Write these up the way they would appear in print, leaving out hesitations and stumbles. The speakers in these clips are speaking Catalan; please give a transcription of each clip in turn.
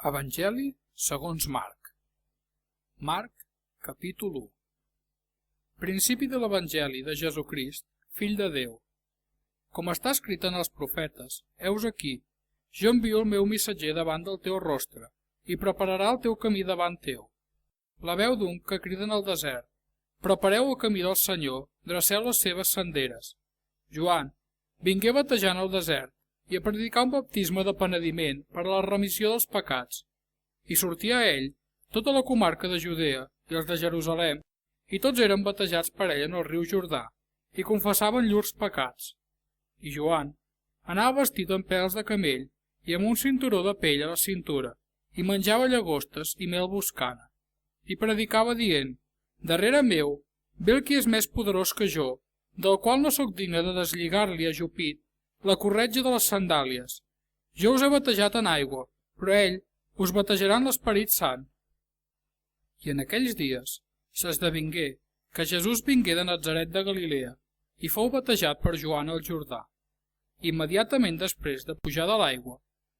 Evangeli segons Marc. Marc, capítol 1. Principi de l'Evangeli de Jesucrist, fill de Déu. Com està escrit en els profetes, heus aquí, jo envio el meu missatger davant del teu rostre, i prepararà el teu camí davant teu. La veu d'un que crida en el desert, prepareu el camí del Senyor, dreceu les seves senderes. Joan, vingué batejant al desert, i a predicar un baptisme de penediment per a la remissió dels pecats. I sortia a ell tota la comarca de Judea i els de Jerusalem, i tots eren batejats per ell en el riu Jordà, i confessaven llurs pecats. I Joan anava vestit amb pèls de camell i amb un cinturó de pell a la cintura, i menjava llagostes i mel boscana. I predicava dient, darrere meu ve el qui és més poderós que jo, del qual no sóc digne de deslligar-li a jupit la corretja de les sandàlies. Jo us he batejat en aigua, però ell us batejarà en l'Esperit Sant. I en aquells dies s'esdevingué que Jesús vingué de Natzaret de Galilea i fou batejat per Joan al Jordà. Immediatament després de pujar de l'aigua,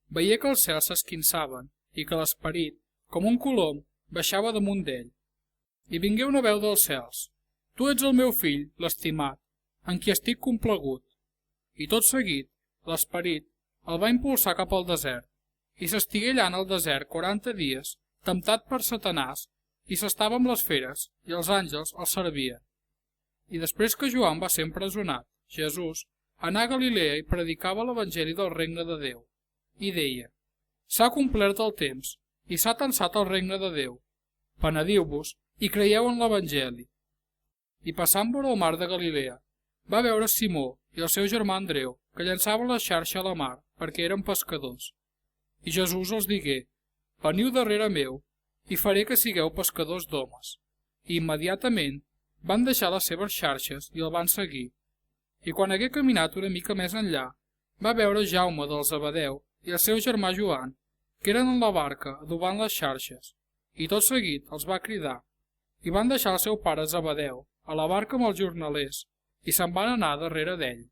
veié que els cels s'esquinçaven i que l'Esperit, com un colom, baixava damunt d'ell. I vingué una veu dels cels: Tu ets el meu fill, l'estimat, en qui estic complagut. I tot seguit, l'Esperit el va impulsar cap al desert, i s'estigué allà en el desert 40 dies, temptat per Satanàs, i s'estava amb les feres, i els àngels el servien. I després que Joan va ser empresonat, Jesús anà a Galilea i predicava l'Evangeli del regne de Déu, i deia: S'ha complert el temps, i s'ha tensat el regne de Déu. Penediu-vos i creieu en l'Evangeli. I passant vora el mar de Galilea, va veure Simó i el seu germà Andreu, que llançaven la xarxa a la mar, perquè eren pescadors. I Jesús els digué: Veniu darrere meu, i faré que sigueu pescadors d'homes. I immediatament van deixar les seves xarxes i el van seguir. I quan hagué caminat una mica més enllà, va veure Jaume del Zebedeu i el seu germà Joan, que eren en la barca adobant les xarxes, i tot seguit els va cridar. I van deixar el seu pare Zebedeu a la barca amb els jornalers, i se'n van anar darrere d'ell.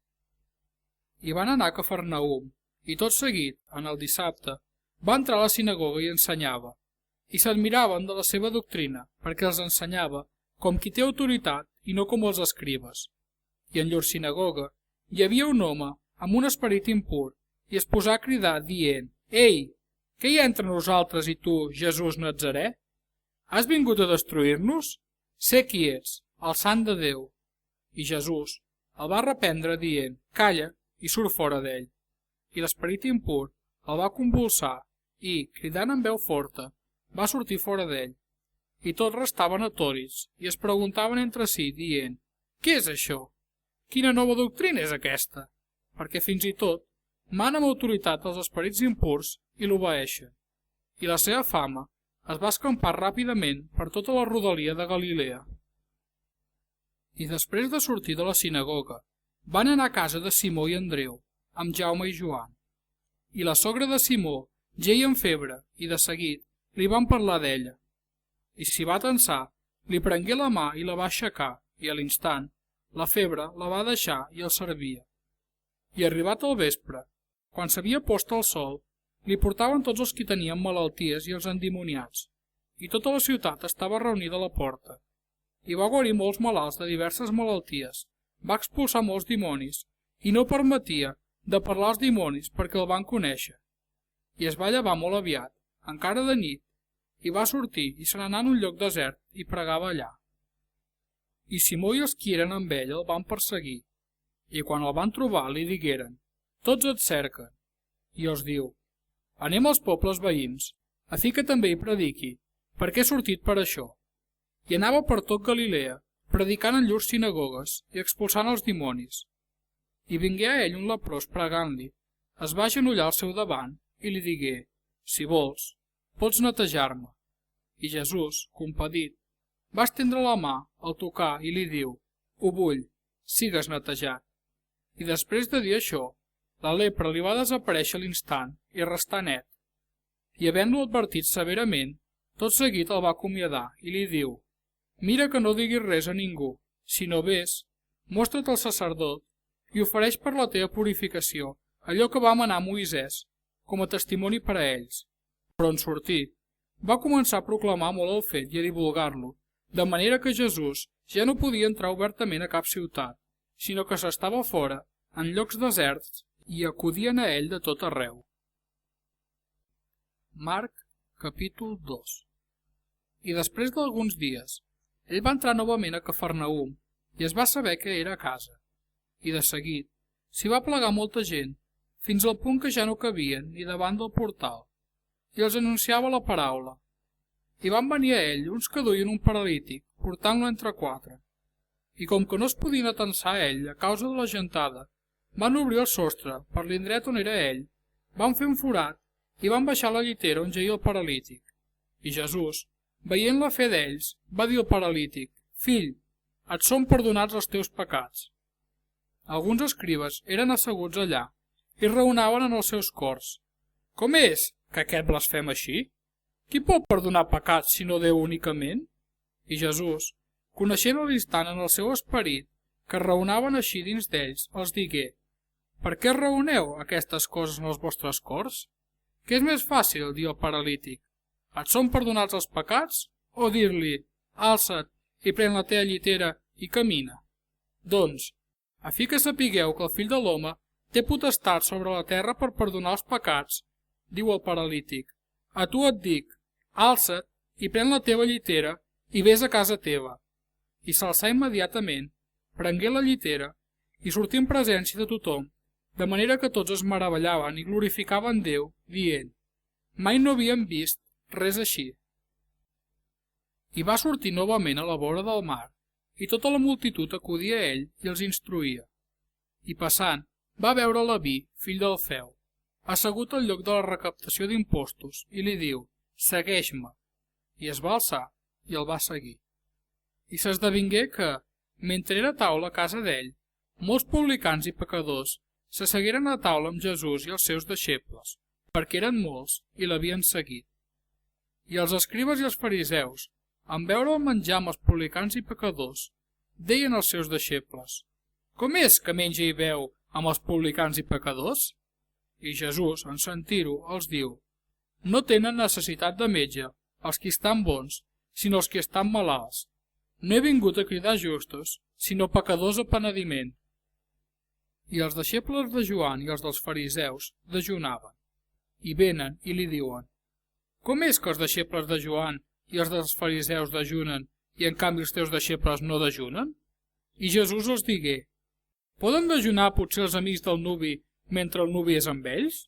I van anar a Cafarnaum, i tot seguit, en el dissabte, va entrar a la sinagoga i ensenyava, i s'admiraven de la seva doctrina, perquè els ensenyava com qui té autoritat i no com els escribes. I en llur sinagoga hi havia un home amb un esperit impur, i es posà a cridar, dient: Ei, què hi ha entre nosaltres i tu, Jesús Natzarè? Has vingut a destruir-nos? Sé qui ets, el Sant de Déu. I Jesús el va reprendre dient: Calla, i surt fora d'ell. I l'esperit impur el va convulsar i, cridant amb veu forta, va sortir fora d'ell. I tots restaven atònits i es preguntaven entre si, dient: Què és això? Quina nova doctrina és aquesta? Perquè fins i tot mana amb autoritat els esperits impurs i l'obeeixen. I la seva fama es va escampar ràpidament per tota la rodalia de Galilea. I després de sortir de la sinagoga, van anar a casa de Simó i Andreu, amb Jaume i Joan. I la sogra de Simó jeia amb febre, i de seguit li van parlar d'ella. I s'hi va tensar, li prengué la mà i la va aixecar, i a l'instant la febre la va deixar i el servia. I arribat al vespre, quan s'havia post el sol, li portaven tots els qui tenien malalties i els endimoniats, i tota la ciutat estava reunida a la porta. I va guarir molts malalts de diverses malalties, va expulsar molts dimonis, i no permetia de parlar als dimonis perquè el van conèixer. I es va llevar molt aviat, encara de nit, i va sortir i se n'anà en un lloc desert i pregava allà. I Simó i els qui eren amb ell el van perseguir, i quan el van trobar li digueren: Tots et cerquen. I els diu: Anem als pobles veïns, a fi que també hi prediqui, perquè he sortit per això. I anava per tot Galilea, predicant en llurs sinagogues i expulsant els dimonis. I vingué a ell un leprós pregant-li, es va agenollar al seu davant i li digué: Si vols, pots netejar-me. I Jesús, compadit, va estendre la mà, el tocà i li diu: Ho vull, sigues netejat. I després de dir això, la lepra li va desaparèixer a l'instant i restà net. I havent-lo advertit severament, tot seguit el va acomiadar i li diu: Mira que no diguis res a ningú, sinó vés, mostra't al sacerdot i ofereix per la teva purificació allò que va manar Moisès, com a testimoni per a ells. Però en sortir, va començar a proclamar molt el fet i a divulgar-lo, de manera que Jesús ja no podia entrar obertament a cap ciutat, sinó que s'estava fora, en llocs deserts, i acudien a ell de tot arreu. Marc, capítol 2. I després d'alguns dies, ell va entrar novament a Cafarnaum i es va saber que era a casa. I de seguit s'hi va plegar molta gent, fins al punt que ja no cabien ni davant del portal, i els anunciava la paraula. I van venir a ell uns que duien un paralític, portant-lo entre quatre. I com que no es podien atensar a ell a causa de la gentada, van obrir el sostre per l'indret on era ell, van fer un forat i van baixar la llitera on jaia el paralític. I Jesús, veient la fe d'ells, va dir al paralític: «Fill, et són perdonats els teus pecats». Alguns escribes eren asseguts allà i raonaven en els seus cors: «Com és que aquest blasfema així? Qui pot perdonar pecats sinó Déu únicament?» I Jesús, coneixent a l'instant en el seu esperit que raonaven així dins d'ells, els digué: «Per què raoneu aquestes coses en els vostres cors? Què és més fàcil dir al paralític: et són perdonats els pecats, o dir-li: alça't i pren la teva llitera i camina? Doncs, a fi que sapigueu que el Fill de l'home té potestat sobre la terra per perdonar els pecats, diu el paralític: a tu et dic, alça't i pren la teva llitera i vés a casa teva. I s'alçà immediatament, prengué la llitera i sortí en presència de tothom, de manera que tots es meravellaven i glorificaven Déu, dient: mai no havien vist res així. I va sortir novament a la vora del mar, i tota la multitud acudia a ell i els instruïa. I passant, va veure Leví, fill d'Alfeu, assegut al lloc de la recaptació d'impostos, i li diu: segueix-me. I es va alçar i el va seguir. I s'esdevingué que, mentre era a taula a casa d'ell, molts publicans i pecadors s'assegueren a taula amb Jesús i els seus deixebles, perquè eren molts i l'havien seguit. I els escribes i els fariseus, en veure'l menjar amb els publicans i pecadors, deien als seus deixebles: com és que menja i beu amb els publicans i pecadors? I Jesús, en sentir-ho, els diu: no tenen necessitat de metge els qui estan bons, sinó els qui estan malalts. No he vingut a cridar justos, sinó pecadors a penediment. I els deixebles de Joan i els dels fariseus dejunaven. I venen i li diuen: com és que els deixebles de Joan i els dels fariseus dejunen i en canvi els teus deixebles no dejunen? I Jesús els digué: poden dejunar potser els amics del nuvi mentre el nuvi és amb ells?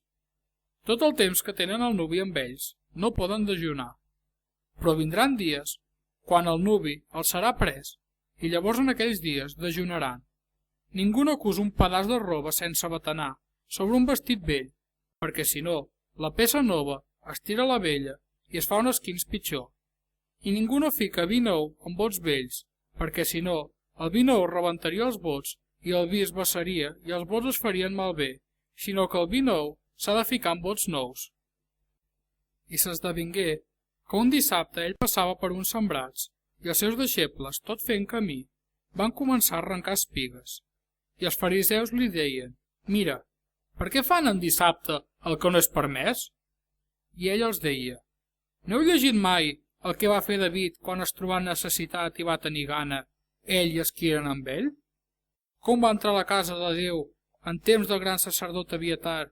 Tot el temps que tenen el nuvi amb ells no poden dejunar. Però vindran dies quan el nuvi els serà pres, i llavors en aquells dies dejunaran. Ningú no acusa un pedaç de roba sense batanar sobre un vestit vell, perquè si no, la peça nova estira la vella i es fa un esquins pitjor. I ningú no fica vi nou en bots vells, perquè si no, el vi nou rebentaria els bots i el vi es vessaria i els bots es farien malbé, sinó que el vi nou s'ha de ficar en bots nous. I s'esdevingué que un dissabte ell passava per uns sembrats i els seus deixebles, tot fent camí, van començar a arrencar espigues. I els fariseus li deien: mira, per què fan en dissabte el que no és permès? I ell els deia: no heu llegit mai el que va fer David quan es trobà en necessitat i va tenir gana, ell i els qui eren amb ell? Com va entrar a la casa de Déu en temps del gran sacerdot Abiatar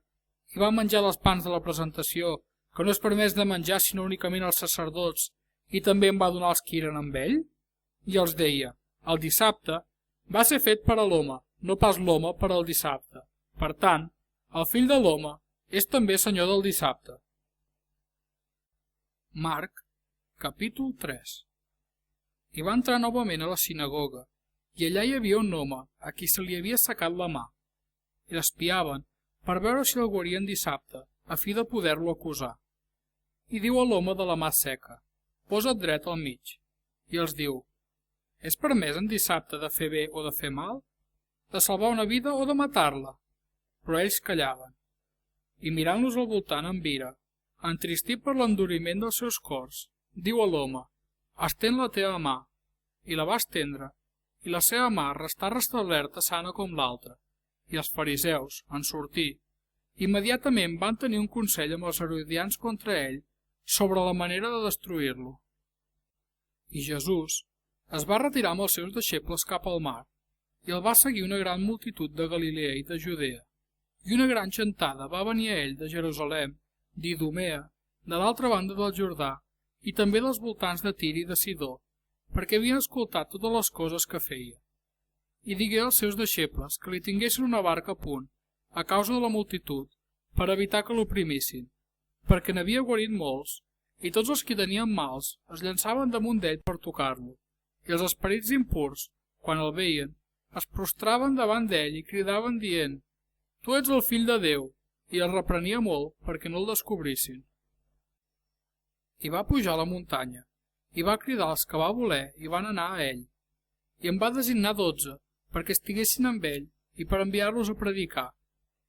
i va menjar dels pans de la presentació, que no és permès de menjar sinó únicament als sacerdots, i també en va donar als qui eren amb ell? I els deia: el dissabte va ser fet per a l'home, no pas l'home per al dissabte. Per tant, el Fill de l'home és també Senyor del dissabte. Marc, capítol 3. I va entrar novament a la sinagoga, i allà hi havia un home a qui se li havia assecat la mà, i l'espiaven per veure si el guarien dissabte, a fi de poder-lo acusar. I diu a l'home de la mà seca: posa't dret al mig. I els diu: és permès en dissabte de fer bé o de fer mal? De salvar una vida o de matar-la? Però ells callaven. I mirant-los al voltant amb ira, entristit per l'enduriment dels seus cors, diu a l'home: estén la teva mà. I la va estendre, i la seva mà restà restablerta sana com l'altra. I els fariseus, en sortir, immediatament van tenir un consell amb els herodians contra ell sobre la manera de destruir-lo. I Jesús es va retirar amb els seus deixebles cap al mar, i el va seguir una gran multitud de Galilea i de Judea, i una gran gentada va venir a ell de Jerusalem, d'Idumea, de l'altra banda del Jordà, i també dels voltants de Tir i de Sidó, perquè havien escoltat totes les coses que feia. I digué als seus deixebles que li tinguessin una barca a punt, a causa de la multitud, per evitar que l'oprimissin, perquè n'havia guarit molts, i tots els que tenien mals es llançaven damunt d'ell per tocar-lo, i els esperits impurs, quan el veien, es prostraven davant d'ell i cridaven dient: «Tu ets el fill de Déu», i el reprenia molt perquè no el descobrissin. I va pujar a la muntanya, i va cridar els que va voler i van anar a ell, i en va designar 12 perquè estiguessin amb ell i per enviar-los a predicar,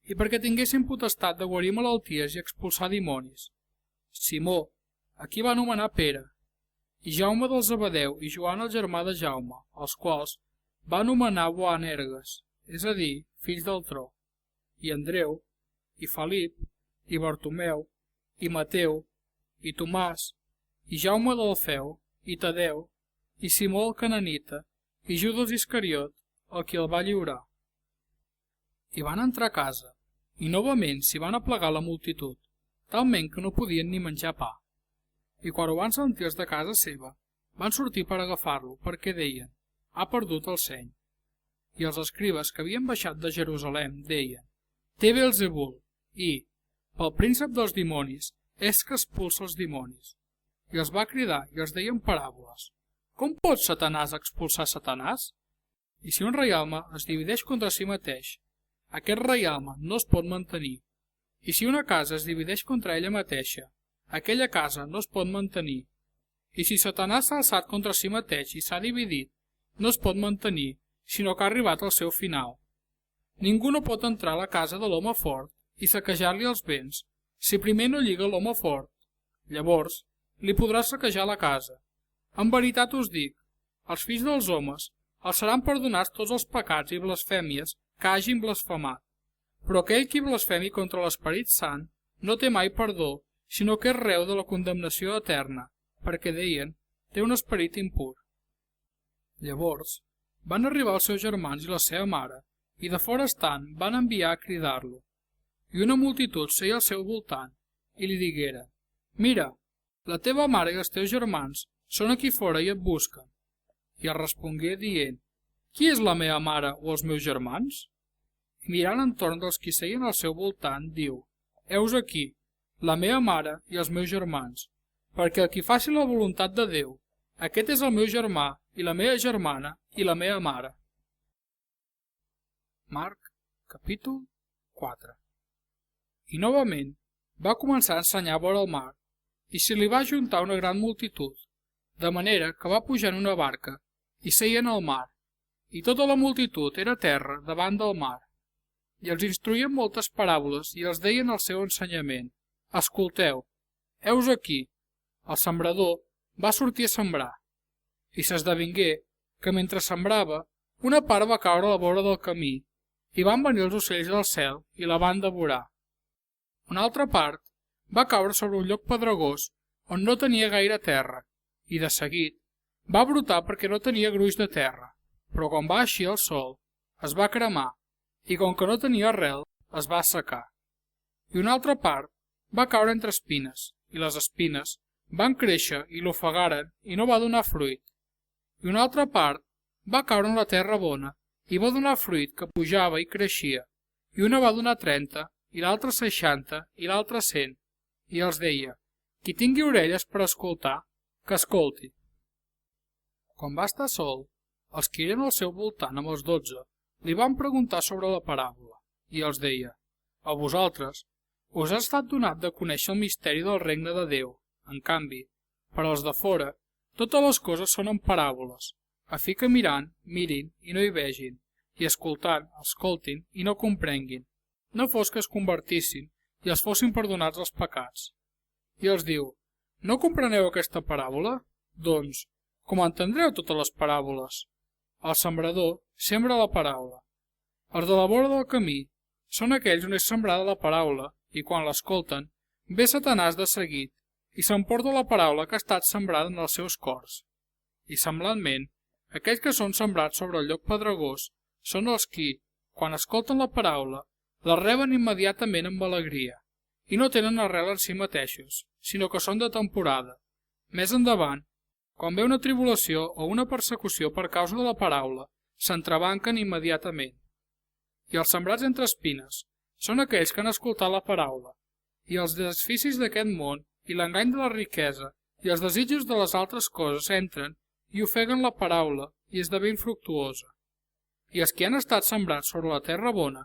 i perquè tinguessin potestat de guarir malalties i expulsar dimonis. Simó, a qui va anomenar Pere, i Jaume del Zebedeu i Joan el germà de Jaume, els quals va anomenar Boanerges, és a dir, fills del tro, i Andreu, i Felip, i Bartomeu, i Mateu, i Tomàs, i Jaume d'Alfeu, i Tadeu, i Simó el cananita, i Judes Iscariot, el qui el va lliurar. I van entrar a casa, i novament s'hi van aplegar la multitud, talment que no podien ni menjar pa. I quan ho van sentir els de casa seva, van sortir per agafar-lo, perquè deien: «Ha perdut el seny». I els escribes que havien baixat de Jerusalem deien: «Té Beelzebul», i, pel príncep dels dimonis, és que expulsa els dimonis. I els va cridar i els deia en paràboles: «Com pot Satanàs expulsar Satanàs? I si un reialme es divideix contra si mateix, aquest reialme no es pot mantenir. I si una casa es divideix contra ella mateixa, aquella casa no es pot mantenir. I si Satanàs s'ha alçat contra si mateix i s'ha dividit, no es pot mantenir, sinó que ha arribat al seu final. Ningú no pot entrar a la casa de l'home fort i saquejar-li els béns, si primer no lliga l'home fort. Llavors, li podrà saquejar la casa. En veritat us dic, els fills dels homes els seran perdonats tots els pecats i blasfèmies que hagin blasfemat. Però aquell qui blasfemi contra l'Esperit Sant no té mai perdó, sinó que és reu de la condemnació eterna, perquè deien: «Té un esperit impur». Llavors, van arribar els seus germans i la seva mare, i de fora estant van enviar a cridar-lo. I una multitud seia al seu voltant, i li digueren: «Mira, la teva mare i els teus germans són aquí fora i et busquen». I el respongué dient: «Qui és la meva mare o els meus germans?» I mirant entorn dels qui seien al seu voltant, diu: «Heus aquí, la meva mare i els meus germans, perquè el qui faci la voluntat de Déu, aquest és el meu germà i la meva germana i la meva mare». Marc, capítol 4. I novament va començar a ensenyar vora el mar, i se li va ajuntar una gran multitud, de manera que va pujar en una barca i seien al mar, i tota la multitud era a terra davant del mar. I els instruïen moltes paràboles i els deien el seu ensenyament: «Escolteu, heus aquí, el sembrador va sortir a sembrar, i s'esdevingué que mentre sembrava, una part va caure a la vora del camí, i van venir els ocells del cel i la van devorar. Una altra part va caure sobre un lloc pedregós on no tenia gaire terra, i de seguit va brotar perquè no tenia gruix de terra, però quan va eixir el sol es va cremar, i com que no tenia arrel es va assecar. I una altra part va caure entre espines, i les espines van créixer i l'ofegaren i no va donar fruit. I una altra part va caure en la terra bona i va donar fruit que pujava i creixia, i una va donar 30, i l'altra 60, i l'altra 100, i els deia: «Qui tingui orelles per escoltar, que escolti». Quan va estar sol, els que eren al seu voltant amb els 12 li van preguntar sobre la paràbola, i els deia: «A vosaltres us ha estat donat de conèixer el misteri del regne de Déu. En canvi, per als de fora, totes les coses són en paràboles, a fi que mirant, mirin i no hi vegin, i escoltant, escoltin i no comprenguin, no fos que es convertissin i els fossin perdonats els pecats». I els diu: «No compreneu aquesta paràbola? Doncs, com entendreu totes les paràboles? El sembrador sembra la paraula. Els de la vora del camí són aquells on és sembrada la paraula, i quan l'escolten, ve Satanàs de seguit i s'emporta la paraula que ha estat sembrada en els seus cors. I semblantment, aquells que són sembrats sobre el lloc pedregós són els qui, quan escolten la paraula, la reben immediatament amb alegria, i no tenen arrel en si mateixos, sinó que són de temporada. Més endavant, quan ve una tribulació o una persecució per causa de la paraula, s'entrebanquen immediatament. I els sembrats entre espines són aquells que han escoltat la paraula, i els desficis d'aquest món i l'engany de la riquesa i els desitjos de les altres coses entren i ofeguen la paraula i esdevé infructuosa. I els que han estat sembrats sobre la terra bona,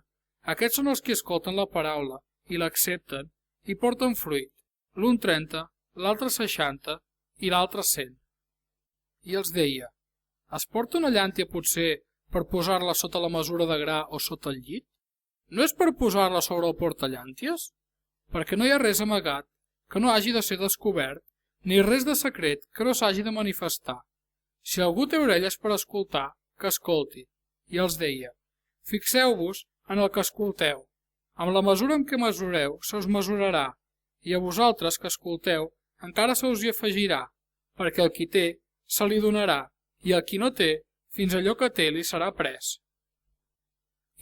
aquests són els que escolten la paraula i l'accepten i porten fruit, l'un 30, l'altre 60 i l'altre 100. I els deia, es porta una llàntia potser per posar-la sota la mesura de gra o sota el llit? No és per posar-la sobre el portallànties? Perquè no hi ha res amagat que no hagi de ser descobert, ni res de secret que no s'hagi de manifestar. Si algú té orelles per escoltar, que escolti. I els deia, fixeu-vos en el que escolteu. Amb la mesura en què mesureu, se us mesurarà, i a vosaltres que escolteu, encara se us hi afegirà, perquè el qui té, se li donarà, i el qui no té, fins allò que té li serà pres.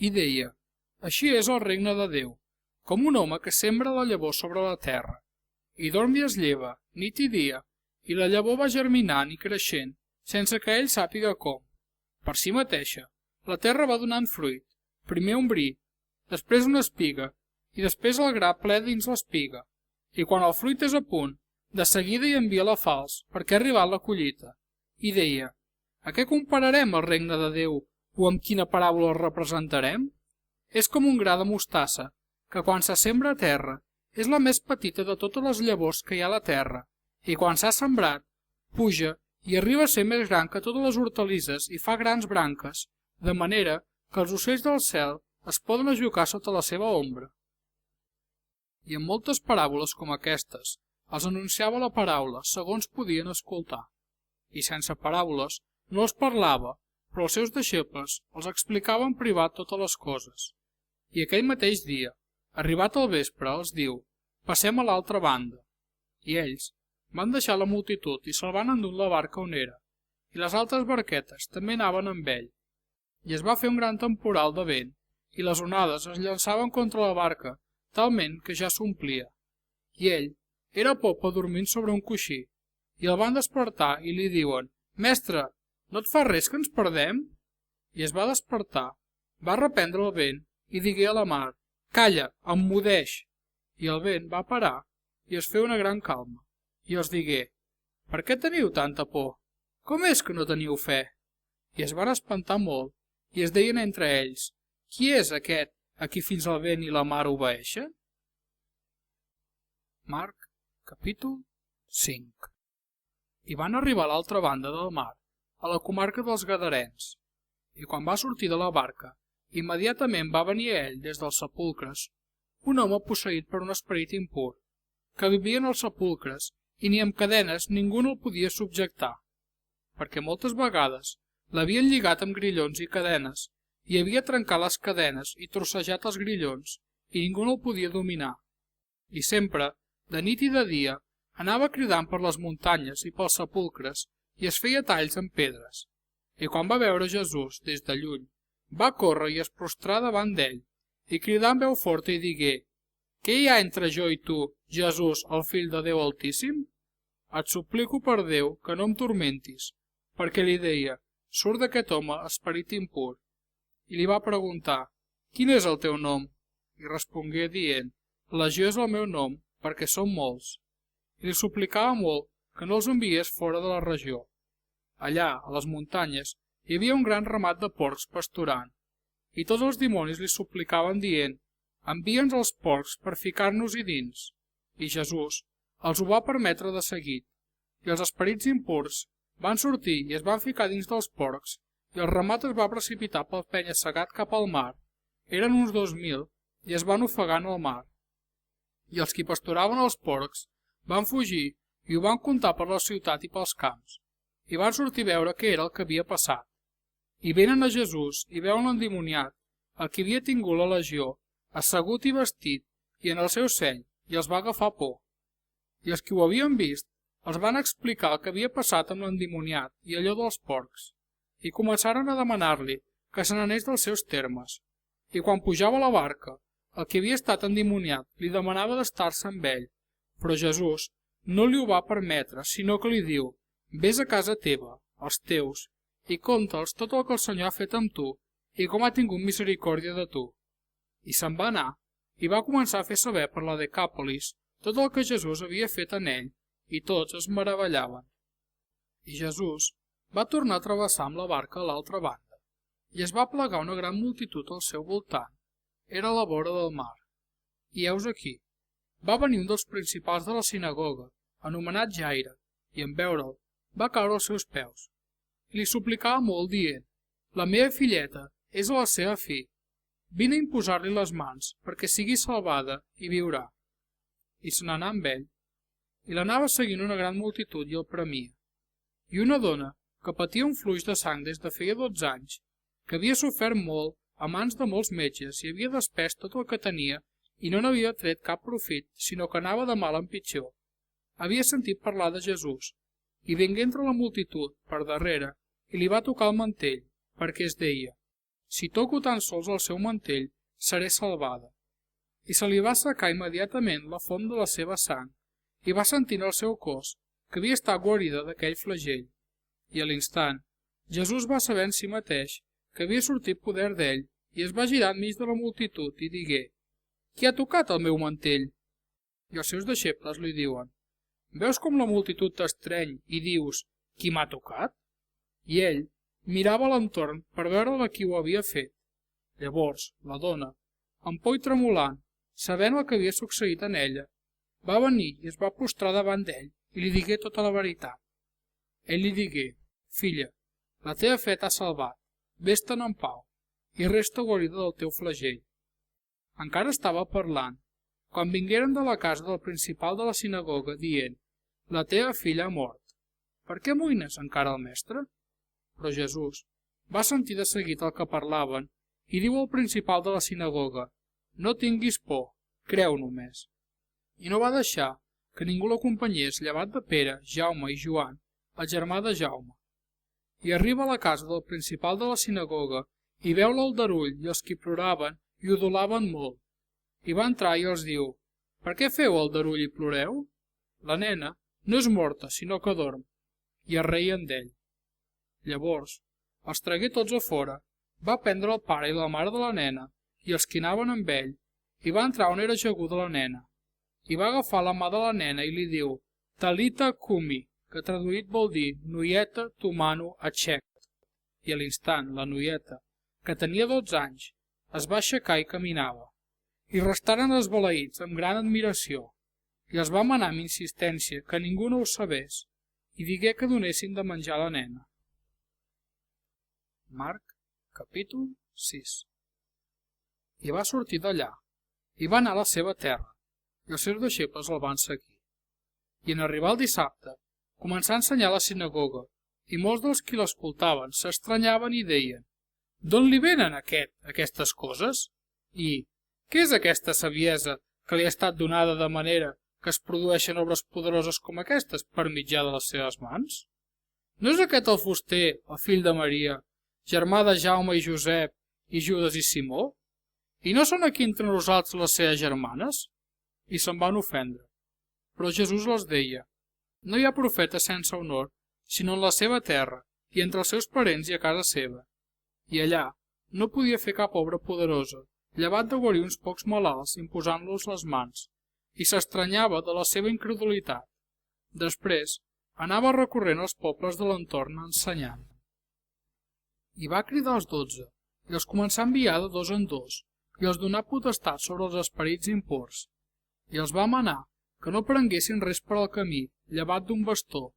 I deia, així és el regne de Déu, com un home que sembra la llavor sobre la terra, i dorm i es lleva, nit i dia, i la llavor va germinant i creixent, sense que ell sàpiga com. Per si mateixa, la terra va donant fruit, primer un bri, després una espiga, i després el gra ple dins l'espiga, i quan el fruit és a punt, de seguida hi envia la falç, perquè ha arribat la collita. I deia, a què compararem el regne de Déu, o amb quina paràbola el representarem? És com un gra de mostassa, que quan se sembra a terra, és la més petita de totes les llavors que hi ha a la terra, i quan s'ha sembrat, puja i arriba a ser més gran que totes les hortalisses i fa grans branques, de manera que els ocells del cel es poden ajucar sota la seva ombra. I en moltes paràboles com aquestes, els anunciava la paraula segons podien escoltar, i sense paràboles no els parlava, però els seus deixebles els explicava en privat totes les coses. I aquell mateix dia, arribat al vespre, els diu, passem a l'altra banda. I ells van deixar la multitud i se'l van endur la barca on era, i les altres barquetes també anaven amb ell. I es va fer un gran temporal de vent, i les onades es llançaven contra la barca, talment que ja s'omplia. I ell era a popa dormint sobre un coixí, i el van despertar i li diuen, «Mestre, no et fa res que ens perdem?» I es va despertar, va reprendre el vent i digué a la mar, «Calla, emmudeix!» I el vent va parar i es feu una gran calma. I els digué, «Per què teniu tanta por? Com és que no teniu fe?» I es van espantar molt i es deien entre ells, «Qui és aquest a qui fins el vent i la mar obeeixen?» Marc, capítol 5. I van arribar a l'altra banda del mar, a la comarca dels Gadarens, i quan va sortir de la barca, immediatament va venir a ell des dels sepulcres un home posseït per un esperit impur, que vivia en els sepulcres i ni amb cadenes ningú no el podia subjectar, perquè moltes vegades l'havien lligat amb grillons i cadenes i havia trencat les cadenes i trossejat els grillons i ningú no el podia dominar. I sempre, de nit i de dia, anava cridant per les muntanyes i pels sepulcres i es feia talls amb pedres. I quan va veure Jesús des de lluny, va córrer i es prostrà davant d'ell i cridà amb veu forta i digué, «Què hi ha entre jo i tu, Jesús, el fill de Déu Altíssim? Et suplico per Déu que no em turmentis», perquè li deia, «Surt d'aquest home esperit impur». I li va preguntar, «Quin és el teu nom?» I respongué dient, «Legió és el meu nom, perquè som molts». I li suplicava molt que no els enviés fora de la regió. Allà, a les muntanyes, hi havia un gran ramat de porcs pasturant, i tots els dimonis li suplicaven dient, «Envia'ns els porcs per ficar-nos-hi dins». I Jesús els ho va permetre de seguit, i els esperits impurs van sortir i es van ficar dins dels porcs, i el ramat es va precipitar pel penya-segat cap al mar. Eren uns 2000 i es van ofegar en el mar. I els qui pasturaven els porcs van fugir i ho van contar per la ciutat i pels camps, i van sortir a veure què era el que havia passat. I venen a Jesús i veuen l'endimoniat, el que havia tingut la legió, assegut i vestit, i en el seu seny, i els va agafar por. i els qui ho havien vist els van explicar el que havia passat amb l'endimoniat i allò dels porcs, i començaren a demanar-li que se n'anés dels seus termes. I quan pujava a la barca, el que havia estat endimoniat li demanava d'estar-se amb ell, però Jesús no li ho va permetre, sinó que li diu: «Vés a casa teva, als teus, i conta'ls tot el que el Senyor ha fet amb tu i com ha tingut misericòrdia de tu». I se'n va anar i va començar a fer saber per la Decàpolis tot el que Jesús havia fet en ell, i tots es meravellaven. I Jesús va tornar a travessar amb la barca a l'altra banda, i es va plegar una gran multitud al seu voltant. Era a la vora del mar. I heus aquí, va venir un dels principals de la sinagoga, anomenat Jaire, i en veure'l va caure als seus peus. I li suplicava molt, dient: «La meva filleta és a la seva fi. Vine a imposar-li les mans, perquè sigui salvada i viurà». I se n'anà amb ell, i l'anava seguint una gran multitud i el premia. I una dona, que patia un fluix de sang des de feia 12 anys, que havia sofert molt a mans de molts metges i havia despès tot el que tenia i no n'havia tret cap profit, sinó que anava de mal en pitjor, havia sentit parlar de Jesús, i vingué entre la multitud per darrere i li va tocar el mantell, perquè es deia: «Si toco tan sols el seu mantell, seré salvada». I se li va assecar immediatament la font de la seva sang, i va sentir en el seu cos que havia estat guarida d'aquell flagell. I a l'instant, Jesús va saber en si mateix que havia sortit poder d'ell, i es va girar enmig de la multitud i digué: «Qui ha tocat el meu mantell?» I els seus deixebles li diuen: «Veus com la multitud t'estreny i dius: qui m'ha tocat?» I ell mirava a l'entorn per veure de qui ho havia fet. Llavors, la dona, amb por i tremolant, sabent el que havia succeït en ella, va venir i es va prostrar davant d'ell i li digué tota la veritat. Ell li digué: «Filla, la teva fe t'ha salvat, vés-te'n en pau, i resta guarida del teu flagell». Encara estava parlant, quan vingueren de la casa del principal de la sinagoga, dient: «La teva filla ha mort. Per què amoïnes encara el mestre?» Però Jesús va sentir de seguit el que parlaven i diu al principal de la sinagoga: «No tinguis por, creu només». I no va deixar que ningú l'acompanyés llevat de Pere, Jaume i Joan, el germà de Jaume. I arriba a la casa del principal de la sinagoga i veu l'aldarull i els qui ploraven i udolaven molt. I va entrar i els diu: «Per què feu aldarull i ploreu? La nena no és morta, sinó que dorm». I es reien d'ell. Llavors els tragué tots a fora, va prendre el pare i la mare de la nena i els que anaven amb ell, i va entrar on era ajaguda la nena. I va agafar la mà de la nena i li diu: «Talita cumi», que traduït vol dir: «Noieta, tu mano aixeca't». I a l'instant la noieta, que tenia 12 anys, es va aixecar i caminava. I restaren esbalaïts amb gran admiració, i els va manar amb insistència que ningú no ho sabés, i digué que donessin de menjar a la nena. Marc, capítol 6. I va sortir d'allà, i va anar a la seva terra, i els seus deixebles el van seguir. I en arribar el dissabte, començà a ensenyar a la sinagoga, i molts dels qui l'escoltaven s'estranyaven i deien: «D'on li venen aquestes coses? I què és aquesta saviesa que li ha estat donada de manera que es produeixen obres poderoses com aquestes per mitjà de les seves mans? No és aquest el fuster, el fill de Maria, germà de Jaume i Josep, i Judes i Simó? I no són aquí entre nosaltres les seves germanes?» I se'n van ofendre. Però Jesús els deia: «No hi ha profeta sense honor, sinó en la seva terra, i entre els seus parents i a casa seva». I allà no podia fer cap obra poderosa, llevat de guarir uns pocs malalts imposant-los les mans, i s'estranyava de la seva incredulitat. Després anava recorrent els pobles de l'entorn ensenyant. I va cridar els 12, i els començà a enviar de 2 en 2, i els donà potestat sobre els esperits impurs. I els va manar que no prenguessin res per al camí, llevat d'un bastó,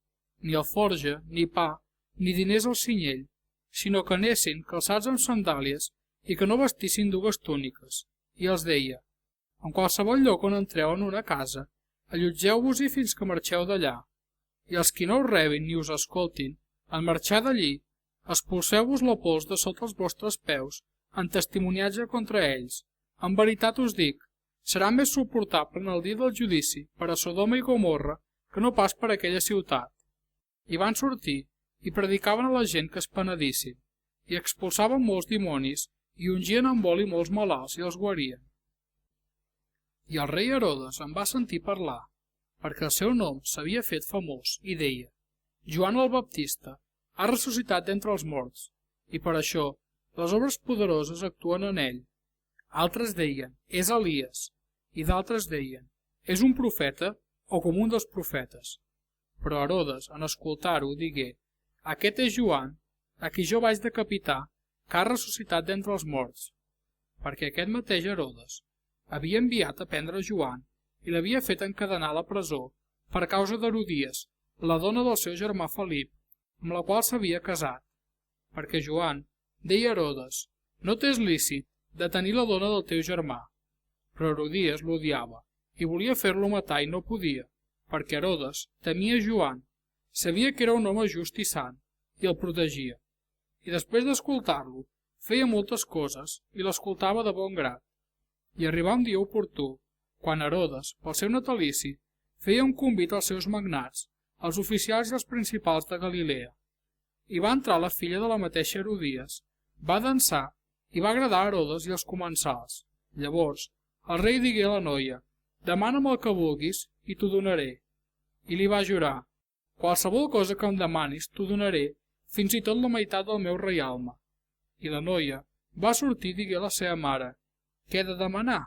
ni alforja, ni pa, ni diners al cinyell, sinó que anessin calçats amb sandàlies i que no vestissin 2 túniques. I els deia: «En qualsevol lloc on entreu en una casa, allotgeu-vos-hi fins que marxeu d'allà, i els qui no us rebin ni us escoltin, en marxar d'allí, expulseu-vos la pols de sota els vostres peus, en testimoniatge contra ells. En veritat us dic, serà més suportable en el dia del judici per a Sodoma i Gomorra que no pas per a aquella ciutat. I van sortir i predicaven a la gent que es penedissin, i expulsaven molts dimonis i ungien amb oli molts malalts i els guarien. I el rei Herodes en va sentir parlar, perquè el seu nom s'havia fet famós, i deia: Joan el Baptista ha ressuscitat d'entre els morts, i per això les obres poderoses actuen en ell. Altres deien: és Elies, i d'altres deien: és un profeta o com un dels profetes. Però Herodes, en escoltar-ho, digué: aquest és Joan, a qui jo vaig decapitar, que ha ressuscitat d'entre els morts, perquè aquest mateix Herodes havia enviat a prendre Joan i l'havia fet encadenar a la presó per causa d'Herodies, la dona del seu germà Felip, amb la qual s'havia casat, perquè Joan deia a Herodes: no t'és lícit detenir la dona del teu germà. Però Herodies l'odiava i volia fer-lo matar i no podia, perquè Herodes temia Joan, sabia que era un home just i sant i el protegia, i després d'escoltar-lo feia moltes coses i l'escoltava de bon grat. I arribà un dia oportú, quan Herodes, pel seu natalici, feia un convit als seus magnats, als oficials i als principals de Galilea. I va entrar la filla de la mateixa Herodies, va dansar i va agradar a Herodes i als comensals. Llavors, el rei digué a la noia: demana'm el que vulguis i t'ho donaré. I li va jurar: qualsevol cosa que em demanis t'ho donaré, fins i tot la meitat del meu reialme. I la noia va sortir i digué a la seva mare: què he de demanar?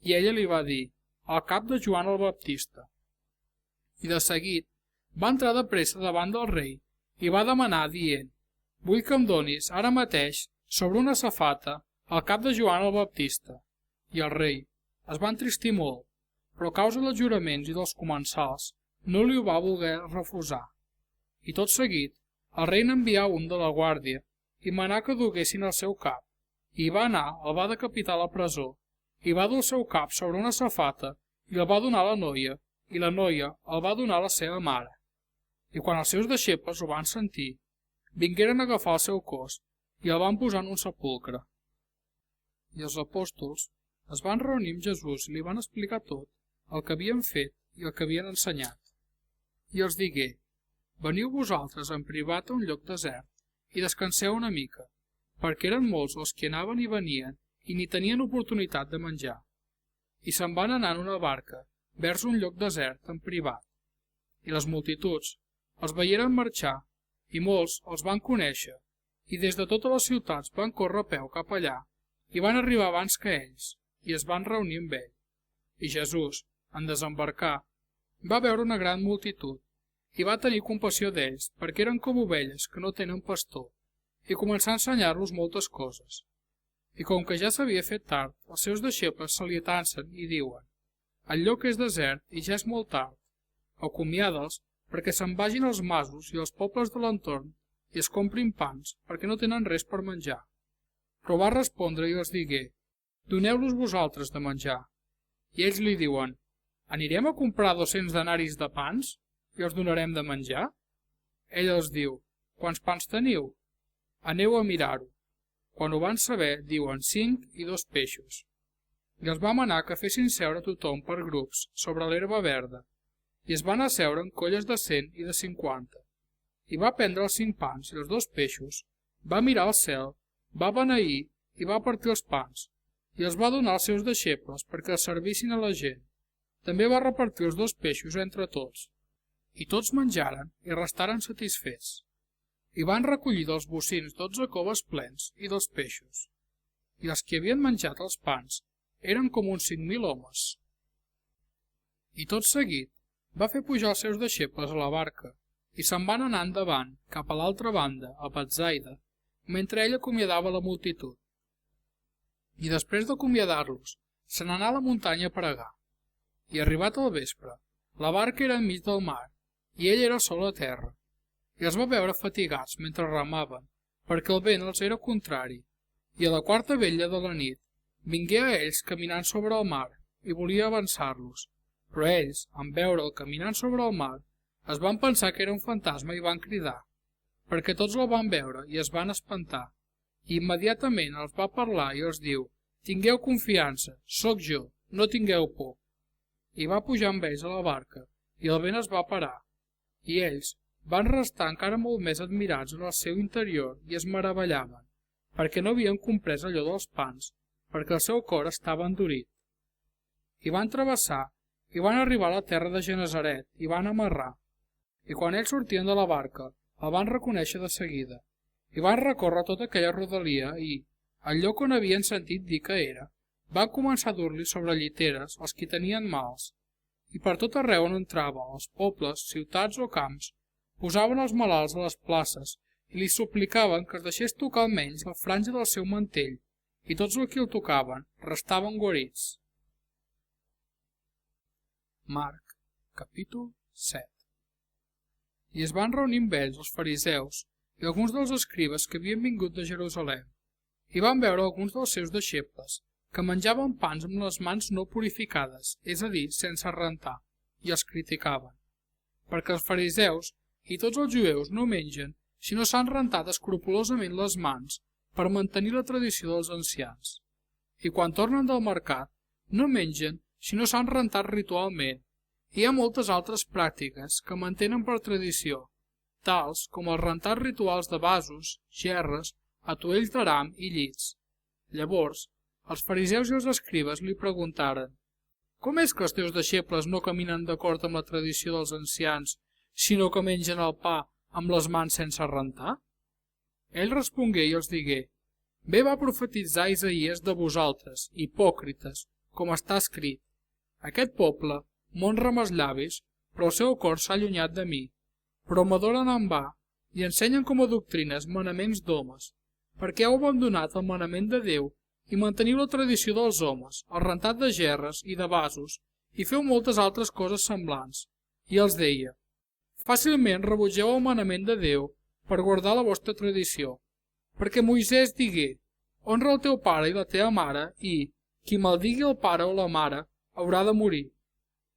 I ella li va dir: el cap de Joan el Baptista. I de seguit va entrar de pressa davant del rei i va demanar, dient: vull que em donis ara mateix sobre una safata el cap de Joan el Baptista. I el rei es va entristir molt, però a causa dels juraments i dels comensals no li ho va voler refusar. I tot seguit el rei n'envià un de la guàrdia i manà que duguessin el seu cap, i va anar, el va decapitar a la presó, i va dur el seu cap sobre una safata i el va donar a la noia, i la noia el va donar a la seva mare. I quan els seus deixebles ho van sentir, vingueren a agafar el seu cos i el van posar en un sepulcre. I els apòstols es van reunir amb Jesús i li van explicar tot el que havien fet i el que havien ensenyat. I els digué: veniu vosaltres en privat a un lloc desert i descanseu una mica, perquè eren molts els que anaven i venien i ni tenien oportunitat de menjar. I se'n van anar en una barca vers un lloc desert en privat. I les multituds els veieren marxar, i molts els van conèixer, i des de totes les ciutats van córrer a peu cap allà, i van arribar abans que ells, i es van reunir amb ell. I Jesús, en desembarcar, va veure una gran multitud, i va tenir compassió d'ells, perquè eren com ovelles que no tenen pastor, i començà a ensenyar-los moltes coses. I com que ja s'havia fet tard, els seus deixebles se li atansen i diuen: el lloc és desert i ja és molt tard. Acomiada'ls perquè se'n vagin als masos i als pobles de l'entorn i es comprin pans, perquè no tenen res per menjar. Però va respondre i els digué: doneu-los vosaltres de menjar. I ells li diuen: anirem a comprar 200 denaris de pans i els donarem de menjar? Ell els diu: quants pans teniu? Aneu a mirar-ho. Quan ho van saber, diuen: 5 i 2 peixos. I els va manar que fessin seure tothom per grups sobre l'herba verda, i es van asseure en colles de 100 i de 50. I va prendre els 5 pans i els 2 peixos, va mirar al cel, va beneir i va partir els pans, i els va donar als seus deixebles perquè els servissin a la gent. També va repartir els 2 peixos entre tots. I tots menjaren i restaren satisfets. I van recollir dels bocins 12 coves plens i dels peixos. I els que havien menjat els pans eren com uns 5.000 homes. I tot seguit va fer pujar els seus deixebles a la barca i se'n van anar endavant cap a l'altra banda, a Betsaida, mentre ell acomiadava la multitud. I després d'acomiadar-los, se n'anà a la muntanya a pregar. I arribat al vespre, la barca era enmig del mar i ell era sol a terra. I els va veure fatigats mentre remaven, perquè el vent els era contrari, i a la quarta vetlla de la nit vingué a ells caminant sobre el mar i volia avançar-los, però ells, en veure'l caminant sobre el mar, es van pensar que era un fantasma i van cridar, perquè tots el van veure i es van espantar, i immediatament els va parlar i els diu: tingueu confiança, sóc jo, no tingueu por. I va pujar amb ells a la barca, i el vent es va parar, i ells van restar encara molt més admirats en el seu interior i es meravellaven, perquè no havien comprès allò dels pans, perquè el seu cor estava endurit. I van travessar, i van arribar a la terra de Genesaret, i van amarrar. I quan ells sortien de la barca, el van reconèixer de seguida, i van recórrer tota aquella rodalia i, al lloc on havien sentit dir que era, van començar a dur-li sobre lliteres els qui tenien mals, i per tot arreu on entrava, als pobles, ciutats o camps, posaven els malalts a les places i li suplicaven que es deixés tocar almenys la franja del seu mantell, i tots els que el tocaven restaven guarits. Marc, capítol 7. I es van reunir amb ells els fariseus i alguns dels escribes que havien vingut de Jerusalem, i van veure alguns dels seus deixebles, que menjaven pans amb les mans no purificades, és a dir, sense rentar, i els criticaven, perquè els fariseus i tots els jueus no mengen si no s'han rentat escrupolosament les mans per mantenir la tradició dels ancians, i quan tornen del mercat no mengen si no s'han rentat ritualment. Hi ha moltes altres pràctiques que mantenen per tradició, tals com els rentats rituals de vasos, gerres, atuells d'aram i llits. Llavors, els fariseus i els escribes li preguntaren: «Com és que els teus deixebles no caminen d'acord amb la tradició dels ancians, sinó que mengen el pa amb les mans sense rentar?» Ell respongué i els digué: «Bé va profetitzar Isaïes de vosaltres, hipòcrites, com està escrit: Aquest poble m'honra amb els llavis, però el seu cor s'ha allunyat de mi, però m'adoren en va i ensenyen com a doctrines manaments d'homes, perquè heu abandonat el manament de Déu i manteniu la tradició dels homes, el rentat de gerres i de vasos, i feu moltes altres coses semblants». I els deia: «Fàcilment rebutgeu el manament de Déu per guardar la vostra tradició, perquè Moisès digué: honra el teu pare i la teva mare, i qui maldigui el pare o la mare haurà de morir.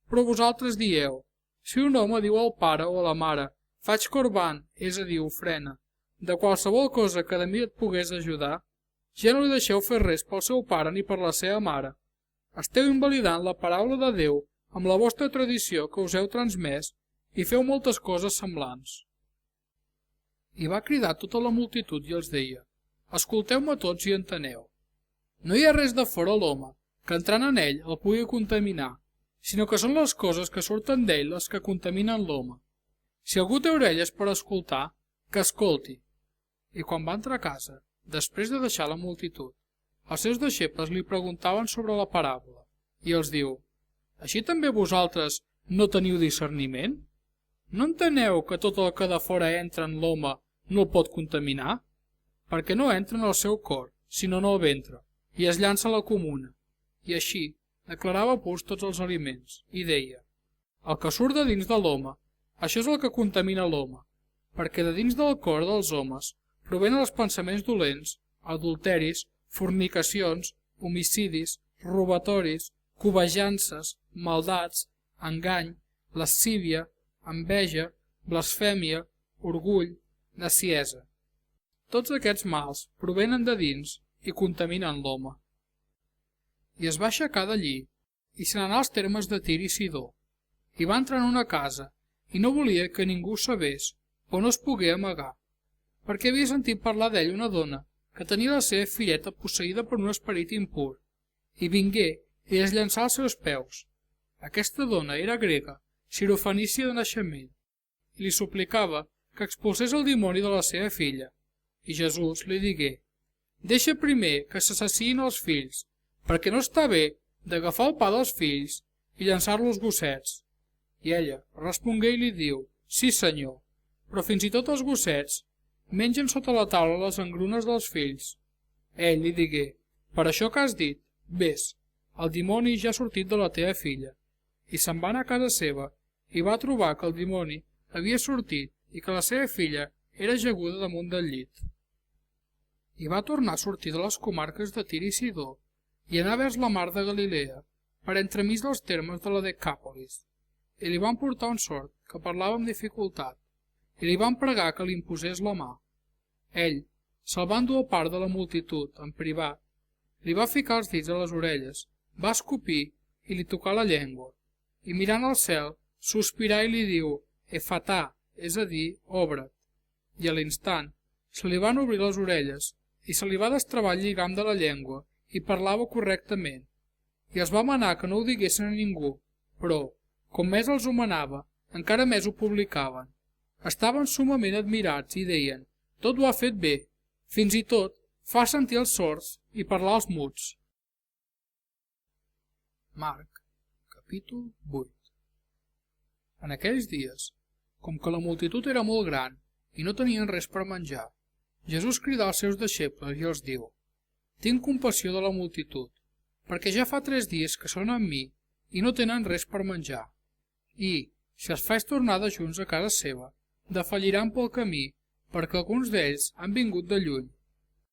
Però vosaltres dieu: si un home diu al pare o a la mare: faig corban, és a dir, ofrena, de qualsevol cosa que de mi et pogués ajudar, ja no li deixeu fer res pel seu pare ni per la seva mare. Esteu invalidant la paraula de Déu amb la vostra tradició que us heu transmès i feu moltes coses semblants». I va cridar tota la multitud i els deia: «Escolteu-me tots i enteneu. No hi ha res de fora l'home que entrant en ell el pugui contaminar, sinó que són les coses que surten d'ell les que contaminen l'home. Si algú té orelles per escoltar, que escolti». I quan va entrar a casa, després de deixar la multitud, els seus deixebles li preguntaven sobre la paràbola, i els diu: «Així també vosaltres no teniu discerniment? No enteneu que tot el que de fora entra en l'home no el pot contaminar? Perquè no entra en el seu cor, sinó en el ventre, i es llança a la comuna». I així declarava purs tots els aliments, i deia: «El que surt de dins de l'home, això és el que contamina l'home, perquè de dins del cor dels homes provenen els pensaments dolents, adulteris, fornicacions, homicidis, robatoris, cobejances, maldats, engany, lascívia, enveja, blasfèmia, orgull, neciesa. Tots aquests mals provenen de dins i contaminen l'home». I es va aixecar d'allí, i se n'anà als termes de Tir i Sidó, i va entrar en una casa, i no volia que ningú sabés on es pogué amagar, perquè havia sentit parlar d'ell una dona que tenia la seva filleta posseïda per un esperit impur, i vingué i es llançà als seus peus. Aquesta dona era grega, sirofenícia de naixement, i li suplicava que expulsés el dimoni de la seva filla, i Jesús li digué: «Deixa primer que s'assassinin els fills, perquè no està bé d'agafar el pa dels fills i llançar-lo als gossets». I ella respongué i li diu: «Sí, senyor, però fins i tot els gossets mengen sota la taula les engrunes dels fills». Ell li digué: «Per això que has dit, vés, el dimoni ja ha sortit de la teva filla». I se'n va anar a casa seva i va trobar que el dimoni havia sortit i que la seva filla era ajaguda damunt del llit. I va tornar a sortir de les comarques de Tir i Sidó i anar vers la mar de Galilea, per entremig dels termes de la Decàpolis. I li van portar un sord que parlava amb dificultat, i li van pregar que li imposés la mà. Ell, se'l va endur a part de la multitud, en privat, li va ficar els dits a les orelles, va escopir i li tocà la llengua, i mirant al cel, sospirà i li diu, Efatà, és a dir, obre't. I a l'instant se li van obrir les orelles i se li va destravar el lligam de la llengua i parlava correctament. I es va manar que no ho diguessin a ningú, però, com més els ho manava, encara més ho publicaven. Estaven sumament admirats i deien, tot ho ha fet bé, fins i tot fa sentir els sords i parlar als muts. Marc, capítol 8. En aquells dies, com que la multitud era molt gran i no tenien res per menjar, Jesús cridà als seus deixebles i els diu, tinc compassió de la multitud, perquè ja fa 3 dies que són amb mi i no tenen res per menjar. I, si els faig tornar de junts a casa seva, defalliran pel camí, perquè alguns d'ells han vingut de lluny.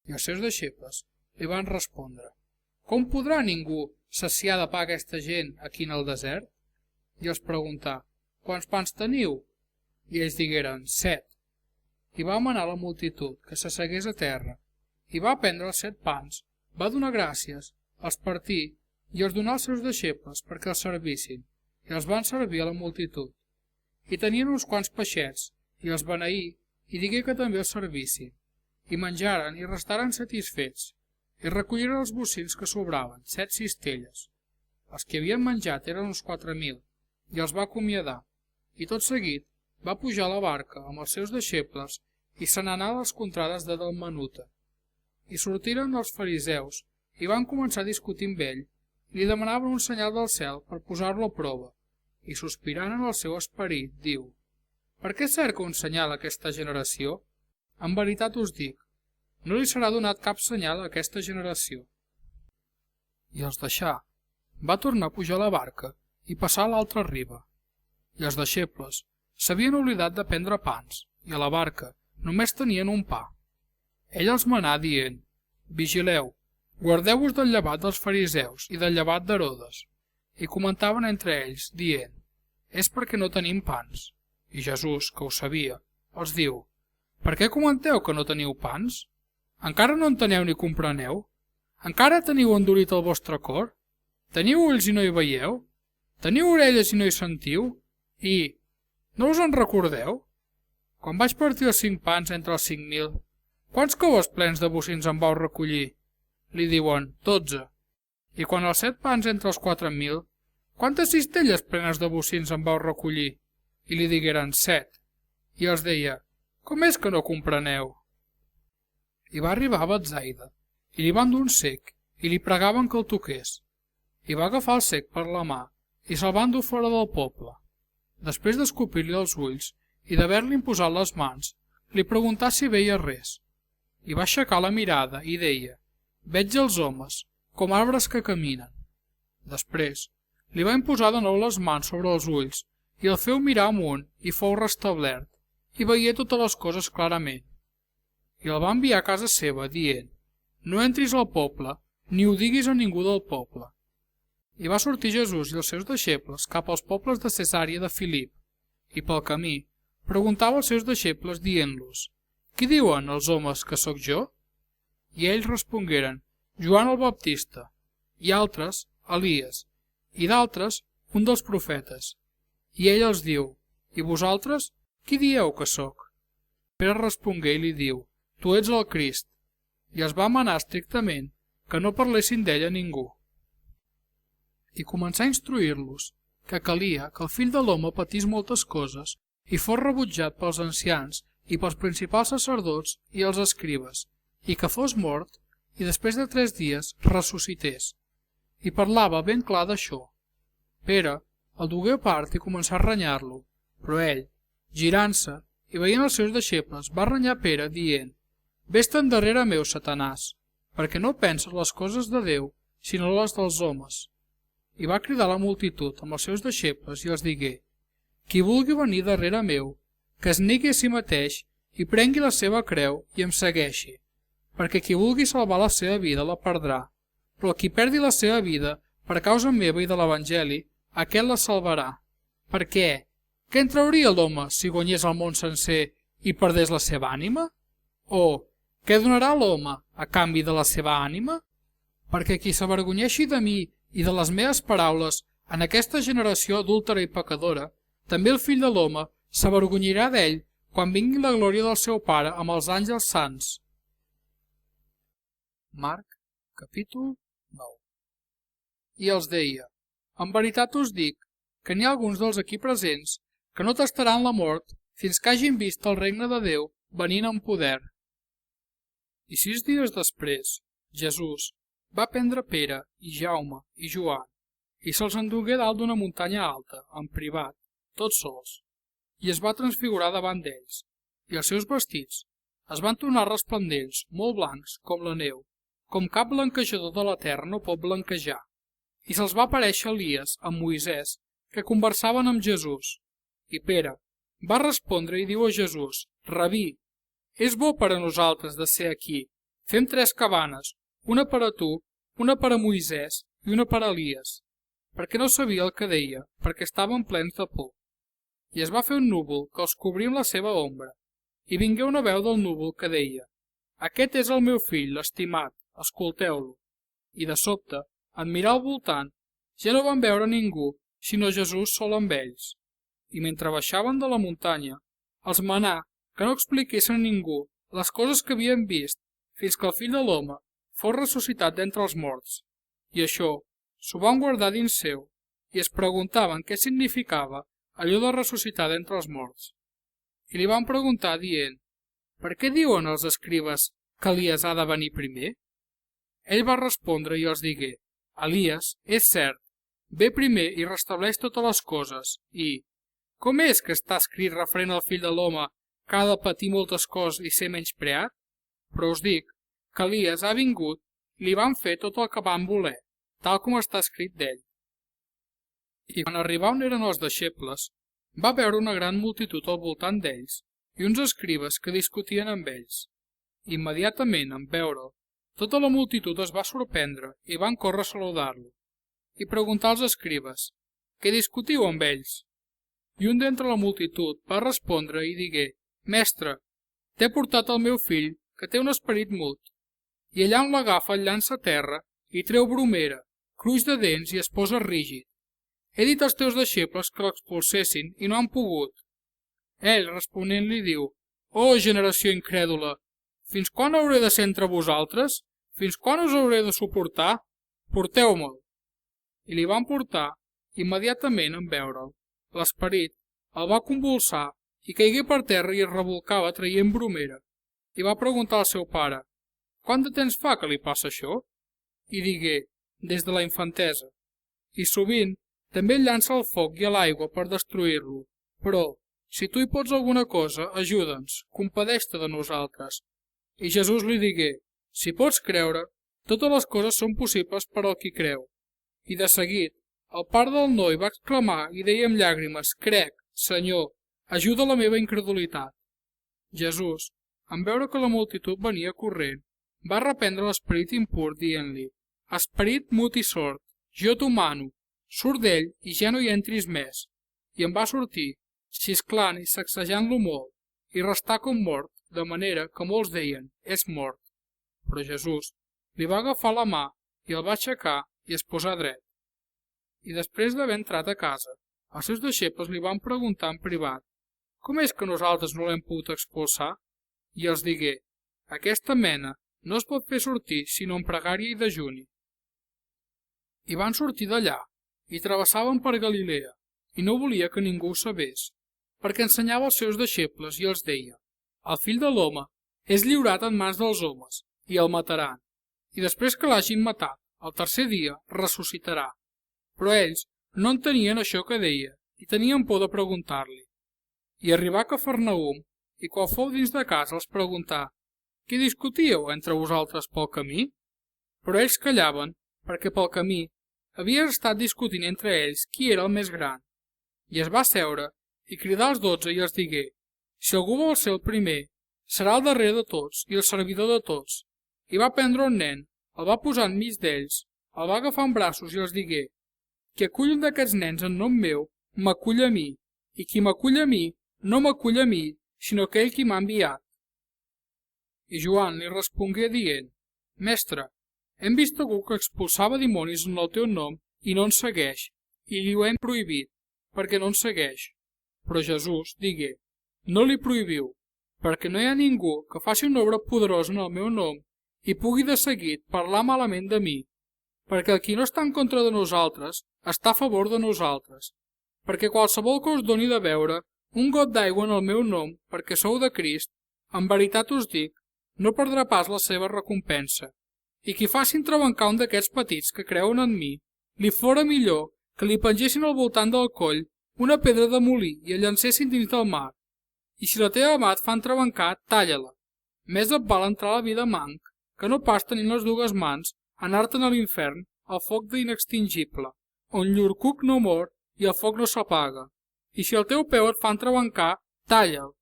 I els seus deixebles li van respondre, com podrà ningú saciar de pa aquesta gent aquí en el desert? I els preguntà, quants pans teniu? I ells digueren, 7. I va manar la multitud que s'assegués a terra, i va prendre els 7 pans, va donar gràcies, els partí i els donà als seus deixebles perquè els servissin, i els van servir a la multitud. I tenien uns quants peixets, i els beneí, i digué que també els servissin. I menjaren i restaren satisfets, i recolliren els bocins que sobraven, 7 cistelles. Els que havien menjat eren uns 4.000, i els va acomiadar, i tot seguit va pujar a la barca amb els seus deixebles i se n'anà a les contrades de Dalmanuta. I sortiren els fariseus i van començar a discutir amb ell, i li demanaven un senyal del cel per posar-lo a prova, i sospirant en el seu esperit, diu, per què cerca un senyal a aquesta generació? En veritat us dic, no li serà donat cap senyal a aquesta generació. I els deixà, va tornar a pujar a la barca i passar a l'altra riba. I els deixebles s'havien oblidat de prendre pans, i a la barca només tenien un pa. Ell els manà dient, vigileu, guardeu-vos del llevat dels fariseus i del llevat d'Herodes. I comentaven entre ells, dient, és perquè no tenim pans. I Jesús, que ho sabia, els diu, per què comenteu que no teniu pans? Encara no enteneu ni compreneu? Encara teniu endurit el vostre cor? Teniu ulls i no hi veieu? Teniu orelles i no hi sentiu? I, no us en recordeu? Quan vaig partir els 5 pans entre els 5.000, quants covers plens de bocins en vau recollir? Li diuen, 12. I quan els 7 pans entre els 4.000, quantes cistelles plenes de bocins en vau recollir? I li digueren, 7. I els deia, com és que no compreneu? I va arribar a Betsaida, i li van dur un cec, i li pregaven que el toqués. I va agafar el cec per la mà, i se'l van dur fora del poble. Després d'escopir-li els ulls i d'haver-li imposat les mans, li preguntà si veia res. I va aixecar la mirada i deia, veig els homes, com arbres que caminen. Després, li va imposar de nou les mans sobre els ulls i el feu mirar amunt i fou restablert, i veié totes les coses clarament. I el va enviar a casa seva, dient, no entris al poble, ni ho diguis a ningú del poble. I va sortir Jesús i els seus deixebles cap als pobles de Cesària de Filip, i pel camí preguntava als seus deixebles dient-los, qui diuen els homes que sóc jo? I ells respongueren, Joan el Baptista, i altres, Elies, i d'altres, un dels profetes. I ell els diu, i vosaltres, qui dieu que sóc? Pere respongué i li diu, tu ets el Crist, i es va manar estrictament que no parlessin d'ell a ningú. I començà a instruir-los que calia que el fill de l'home patís moltes coses i fos rebutjat pels ancians i pels principals sacerdots i els escribes, i que fos mort i després de 3 dies ressuscités. I parlava ben clar d'això. Pere el dugué a part i començà a renyar-lo, però ell, girant-se i veient els seus deixebles, va renyar Pere dient, vés-te'n darrere meu, Satanàs, perquè no penses les coses de Déu, sinó les dels homes. I va cridar la multitud amb els seus deixebles i els digué, qui vulgui venir darrere meu, que es negui a si mateix i prengui la seva creu i em segueixi, perquè qui vulgui salvar la seva vida la perdrà, però qui perdi la seva vida per causa meva i de l'Evangeli, aquest la salvarà. Per què? Què en trauria l'home si guanyés el món sencer i perdés la seva ànima? O, què donarà l'home a canvi de la seva ànima? Perquè qui s'avergonyeixi de mi i de les meves paraules En aquesta generació adúltera i pecadora, també el fill de l'home s'avergonyirà d'ell quan vingui la glòria del seu Pare amb els àngels sants. Marc, capítol 9. I els deia: en veritat us dic que n'hi ha alguns dels aquí presents que no tastaran la mort fins que hagin vist el regne de Déu venint amb poder. I 6 dies després, Jesús va prendre Pere i Jaume i Joan i se'ls endugué dalt d'una muntanya alta, en privat, tots sols, i es va transfigurar davant d'ells, i els seus vestits es van tornar resplendents, molt blancs com la neu, com cap blanquejador de la terra no pot blanquejar. I se'ls va aparèixer Elies amb Moisès, que conversaven amb Jesús. I Pere va respondre i diu a Jesús: Rabí, és bo per a nosaltres de ser aquí. Fem 3 cabanes, una per a tu, una per a Moisès i una per a Elies. Perquè no sabia el que deia, perquè estaven plens de por. I es va fer un núvol que els cobria amb la seva ombra. I vingué una veu del núvol que deia: Aquest és el meu fill, l'estimat, escolteu-lo. I de sobte, en mirar al voltant, ja no van veure ningú, sinó Jesús sol amb ells. I mentre baixaven de la muntanya, els manà que no expliquessin a ningú les coses que havien vist, fins que el fill de l'home fos ressuscitat d'entre els morts. I això s'ho van guardar dins seu, i es preguntaven què significava allò de ressuscitar d'entre els morts. I li van preguntar dient: Per què diuen els escribes que Elies ha de venir primer? Ell va respondre i els digué: Elies, és cert, ve primer i restableix totes les coses, i com és que està escrit referent al fill de l'home que ha de patir moltes coses i ser menyspreat? Però us dic que Elies ha vingut i li van fer tot el que van voler, tal com està escrit d'ell. I quan arribà on eren els deixebles, va veure una gran multitud al voltant d'ells i uns escribes que discutien amb ells. Immediatament, en veure'l, tota la multitud es va sorprendre i van córrer a saludar-lo i preguntar als escribes: Què discutiu amb ells? I un d'entre la multitud va respondre i digué: Mestre, t'he portat el meu fill, que té un esperit mut. I allà on l'agafa el llança a terra i treu bromera, cruix de dents i es posa rígid. He dit als teus deixebles que l'expulsessin i no han pogut. Ell, responent, li diu: generació incrèdula, fins quan hauré de ser entre vosaltres? Fins quan us hauré de suportar? Porteu-me'l. I li van portar, immediatament en veure'l. L'esperit el va convulsar i caigué per terra i es rebolcava traient bromera. I va preguntar al seu pare: Quant de temps fa que li passa això? I digué: Des de la infantesa. I sovint també el llança al foc i a l'aigua per destruir-lo. Però, si tu hi pots alguna cosa, ajuda'ns, compadeix-te de nosaltres. I Jesús li digué: Si pots creure, totes les coses són possibles per al qui creu. I de seguit, el pare del noi va exclamar i deia amb llàgrimes: Crec, Senyor, ajuda la meva incredulitat. Jesús, en veure que la multitud venia corrent, va reprendre l'esperit impur dient-li: Esperit mut i sord, jo t'ho mano, surt d'ell i ja no hi entris més. I en va sortir, xisclant i sacsejant-lo molt, i restà com mort, de manera que molts deien: És mort. Però Jesús li va agafar la mà i el va aixecar i es posà dret. I després d'haver entrat a casa, els seus deixebles li van preguntar en privat: Com és que nosaltres no l'hem pogut expulsar? I els digué: Aquesta mena no es pot fer sortir sinó en pregària i dejuni. I van sortir d'allà i travessaven per Galilea, i no volia que ningú ho sabés, perquè ensenyava als seus deixebles i els deia: El fill de l'home és lliurat en mans dels homes, i el mataran, i després que l'hagin matat, el tercer dia ressuscitarà. Però ells no entenien això que deia, i tenien por de preguntar-li. I arribà a Cafarnaum, i quan fou dins de casa els preguntà: Què discutíeu entre vosaltres pel camí? Però ells callaven, perquè pel camí havien estat discutint entre ells qui era el més gran. I es va seure i cridar als 12 i els digué: Si algú vol ser el primer, serà el darrer de tots i el servidor de tots. I va prendre un nen, el va posar enmig d'ells, el va agafar en braços i els digué: Qui acull un d'aquests nens en nom meu, m'acull a mi, i qui m'acull a mi, no m'acull a mi, sinó aquell qui m'ha enviat. I Joan li respongué dient: Mestre, hem vist algú que expulsava dimonis en el teu nom i no ens segueix, i li ho hem prohibit, perquè no ens segueix. Però Jesús digué: no li prohibiu, perquè no hi ha ningú que faci una obra poderosa en el meu nom i pugui de seguit parlar malament de mi, perquè el qui no està en contra de nosaltres està a favor de nosaltres. Perquè qualsevol que us doni de beure un got d'aigua en el meu nom, perquè sou de Crist, en veritat us dic, no perdrà pas la seva recompensa. I qui faci entrebancar un d'aquests petits que creuen en mi, li fora millor que li pengessin al voltant del coll una pedra de molí i el llancessin dins del mar. I si la teva mà et fa entrebancar, talla-la. Més et val entrar a la vida manc, que no pas tenint les dues mans, anar-te'n a l'infern, al foc d'inextingible, on llur cuc no mor i el foc no s'apaga. I si el teu peu et fa entrebancar, talla'l.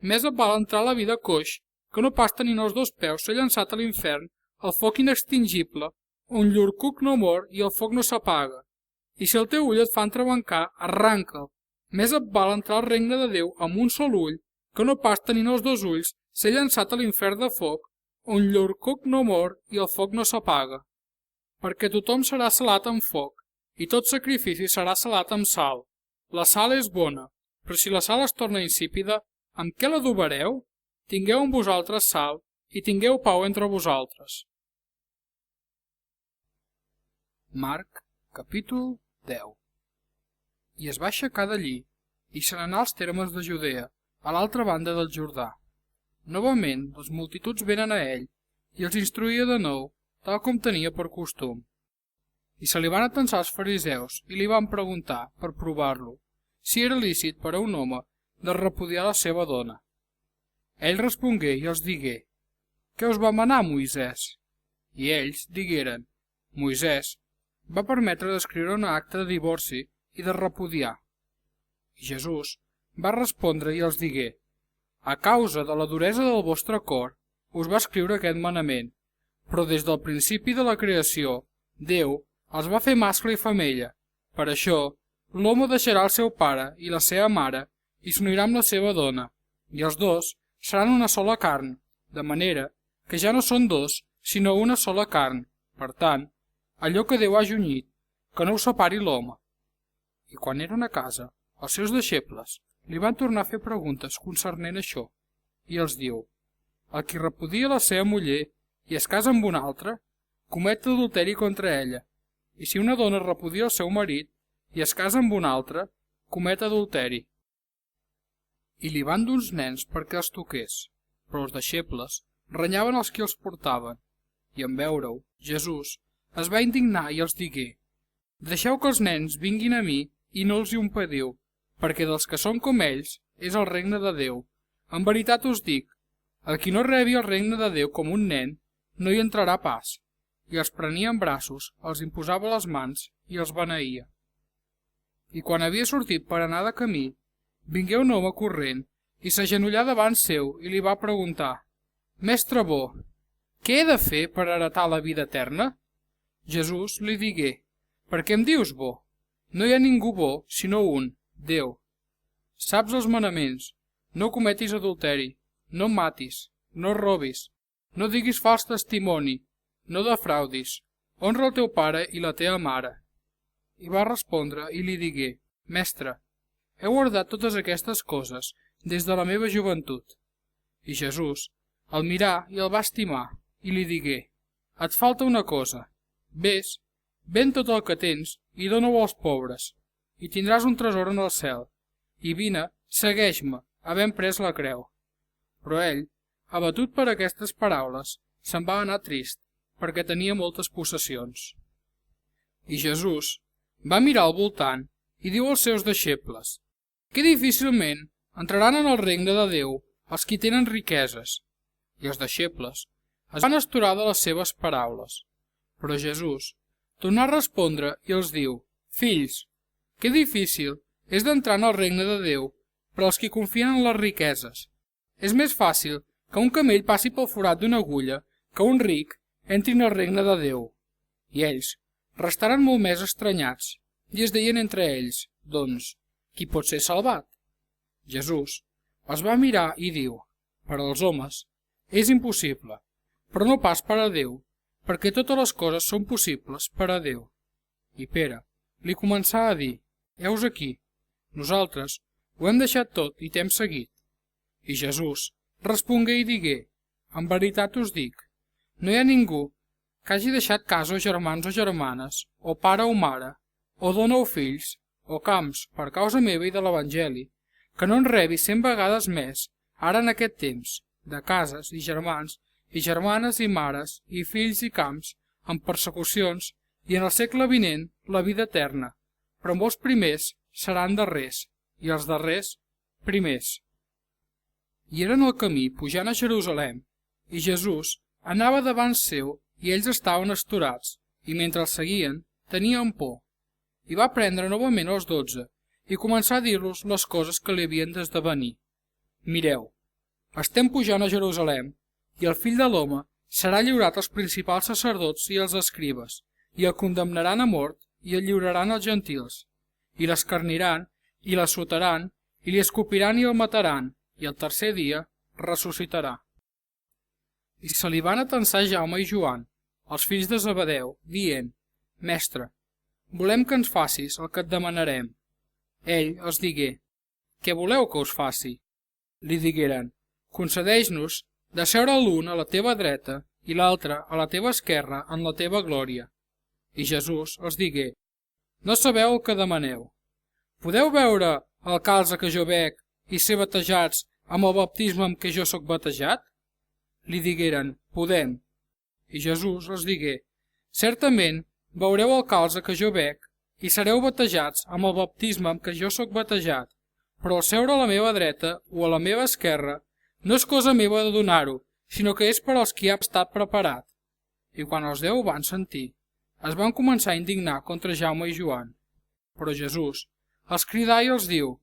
Més et val entrar a la vida coix, que no pas tenint els dos peus ser llançat a l'infern, al foc inextingible, on llur cuc no mor i el foc no s'apaga. I si el teu ull et fa entrebancar, arranca'l. Més et val entrar al regne de Déu amb un sol ull, que no pas tenint els dos ulls ser llançat a l'infern de foc, on llur cuc no mor i el foc no s'apaga. Perquè tothom serà salat amb foc, i tot sacrifici serà salat amb sal. La sal és bona, però si la sal es torna insípida, amb què l'adobareu? Tingueu amb vosaltres sal, i tingueu pau entre vosaltres. Marc, capítol 10. I es va aixecar d'allí, i se n'anà als termes de Judea, a l'altra banda del Jordà. Novament, les multituds venen a ell, i els instruïa de nou, tal com tenia per costum. I se li van atensar els fariseus, i li van preguntar, per provar-lo, si era lícit per a un home de repudiar la seva dona. Ell respongué i els digué: què us va manar Moisès? I ells digueren: Moisès va permetre d'escriure un acte de divorci i de repudiar. I Jesús va respondre i els digué: a causa de la duresa del vostre cor us va escriure aquest manament, però des del principi de la creació Déu els va fer mascle i femella. Per això l'home deixarà el seu pare i la seva mare i s'unirà amb la seva dona, i els dos seran una sola carn, de manera que ja no són dos, sinó una sola carn. Per tant, allò que Déu ha junyit, que no ho separi l'home. I quan eren a casa, els seus deixebles li van tornar a fer preguntes concernent això, i els diu: el qui repudia la seva muller i es casa amb una altra, comet adulteri contra ella, i si una dona repudia el seu marit i es casa amb un altre, comet adulteri. I li van dur uns nens perquè els toqués, però els deixebles renyaven els qui els portaven, i en veure-ho, Jesús es va indignar i els digué: deixeu que els nens vinguin a mi i no els hi impediu, perquè dels que són com ells és el regne de Déu. En veritat us dic, el qui no rebi el regne de Déu com un nen, no hi entrarà pas. I els prenia en braços, els imposava les mans i els beneïa. I quan havia sortit per anar de camí, vingué un home corrent i s'agenollà davant seu i li va preguntar: mestre bo, què he de fer per heretar la vida eterna? Jesús li digué: per què em dius bo? No hi ha ningú bo sinó un, Déu. Saps els manaments: no cometis adulteri, no matis, no robis, no diguis fals testimoni, no defraudis, honra el teu pare i la teva mare. I va respondre i li digué: mestre, he guardat totes aquestes coses des de la meva joventut. I Jesús el mirà i el va estimar i li digué: et falta una cosa. Ves, ven tot el que tens i dona-ho als pobres, i tindràs un tresor en el cel. I vine, segueix-me, havent pres la creu. Però ell, abatut per aquestes paraules, se'n va anar trist, perquè tenia moltes possessions. I Jesús va mirar al voltant i diu als seus deixebles: que difícilment entraran en el regne de Déu els qui tenen riqueses. I els deixebles es van astorar de les seves paraules. Però Jesús tornà a respondre i els diu: fills, que difícil és d'entrar en el regne de Déu per als qui confien en les riqueses. És més fàcil que un camell passi pel forat d'una agulla que un ric entri en el regne de Déu. I ells restaren molt més estranyats i es deien entre ells: doncs, qui pot ser salvat? Jesús els va mirar i diu: per als homes és impossible, però no pas per a Déu, perquè totes les coses són possibles per a Déu. I Pere li començà a dir: «Heus aquí, nosaltres ho hem deixat tot i t'hem seguit». I Jesús respongué i digué: «En veritat us dic, no hi ha ningú que hagi deixat casa o germans o germanes, o pare o mare, o dona o fills, o camps, per causa meva i de l'Evangeli, que no en rebi 100 vegades més, ara en aquest temps, de cases i germans i germanes i mares i fills i camps, en persecucions, i en el segle vinent la vida eterna. Però molts primers seran darrers, i els darrers primers». I eren al camí pujant a Jerusalem, i Jesús anava davant seu, i ells estaven astorats, i mentre els seguien tenien por. I va prendre novament els 12, i començar a dir-los les coses que li havien d'esdevenir. «Mireu, estem pujant a Jerusalem, i el Fill de l'home serà lliurat als principals sacerdots i als escribes, i el condemnaran a mort i el lliuraran als gentils, i l'escarniran i l'assotaran i li escupiran i el mataran, i el tercer dia ressuscitarà». I se li van atensar Jaume i Joan, els fills de Zebedeu, dient: «Mestre, volem que ens facis el que et demanarem». Ell els digué: «Què voleu que us faci?» Li digueren: «Concedeix-nos de seure l'un a la teva dreta i l'altre a la teva esquerra en la teva glòria». I Jesús els digué: «No sabeu el que demaneu. Podeu veure el calze que jo bec i ser batejats amb el baptisme amb què jo sóc batejat?» Li digueren: «Podem». I Jesús els digué: «Certament veureu el calze que jo bec i sereu batejats amb el baptisme amb què jo sóc batejat, però el seure a la meva dreta o a la meva esquerra no és cosa meva de donar-ho, sinó que és per als qui ha estat preparat». I quan els 10 ho van sentir, es van començar a indignar contra Jaume i Joan. Però Jesús els cridà i els diu: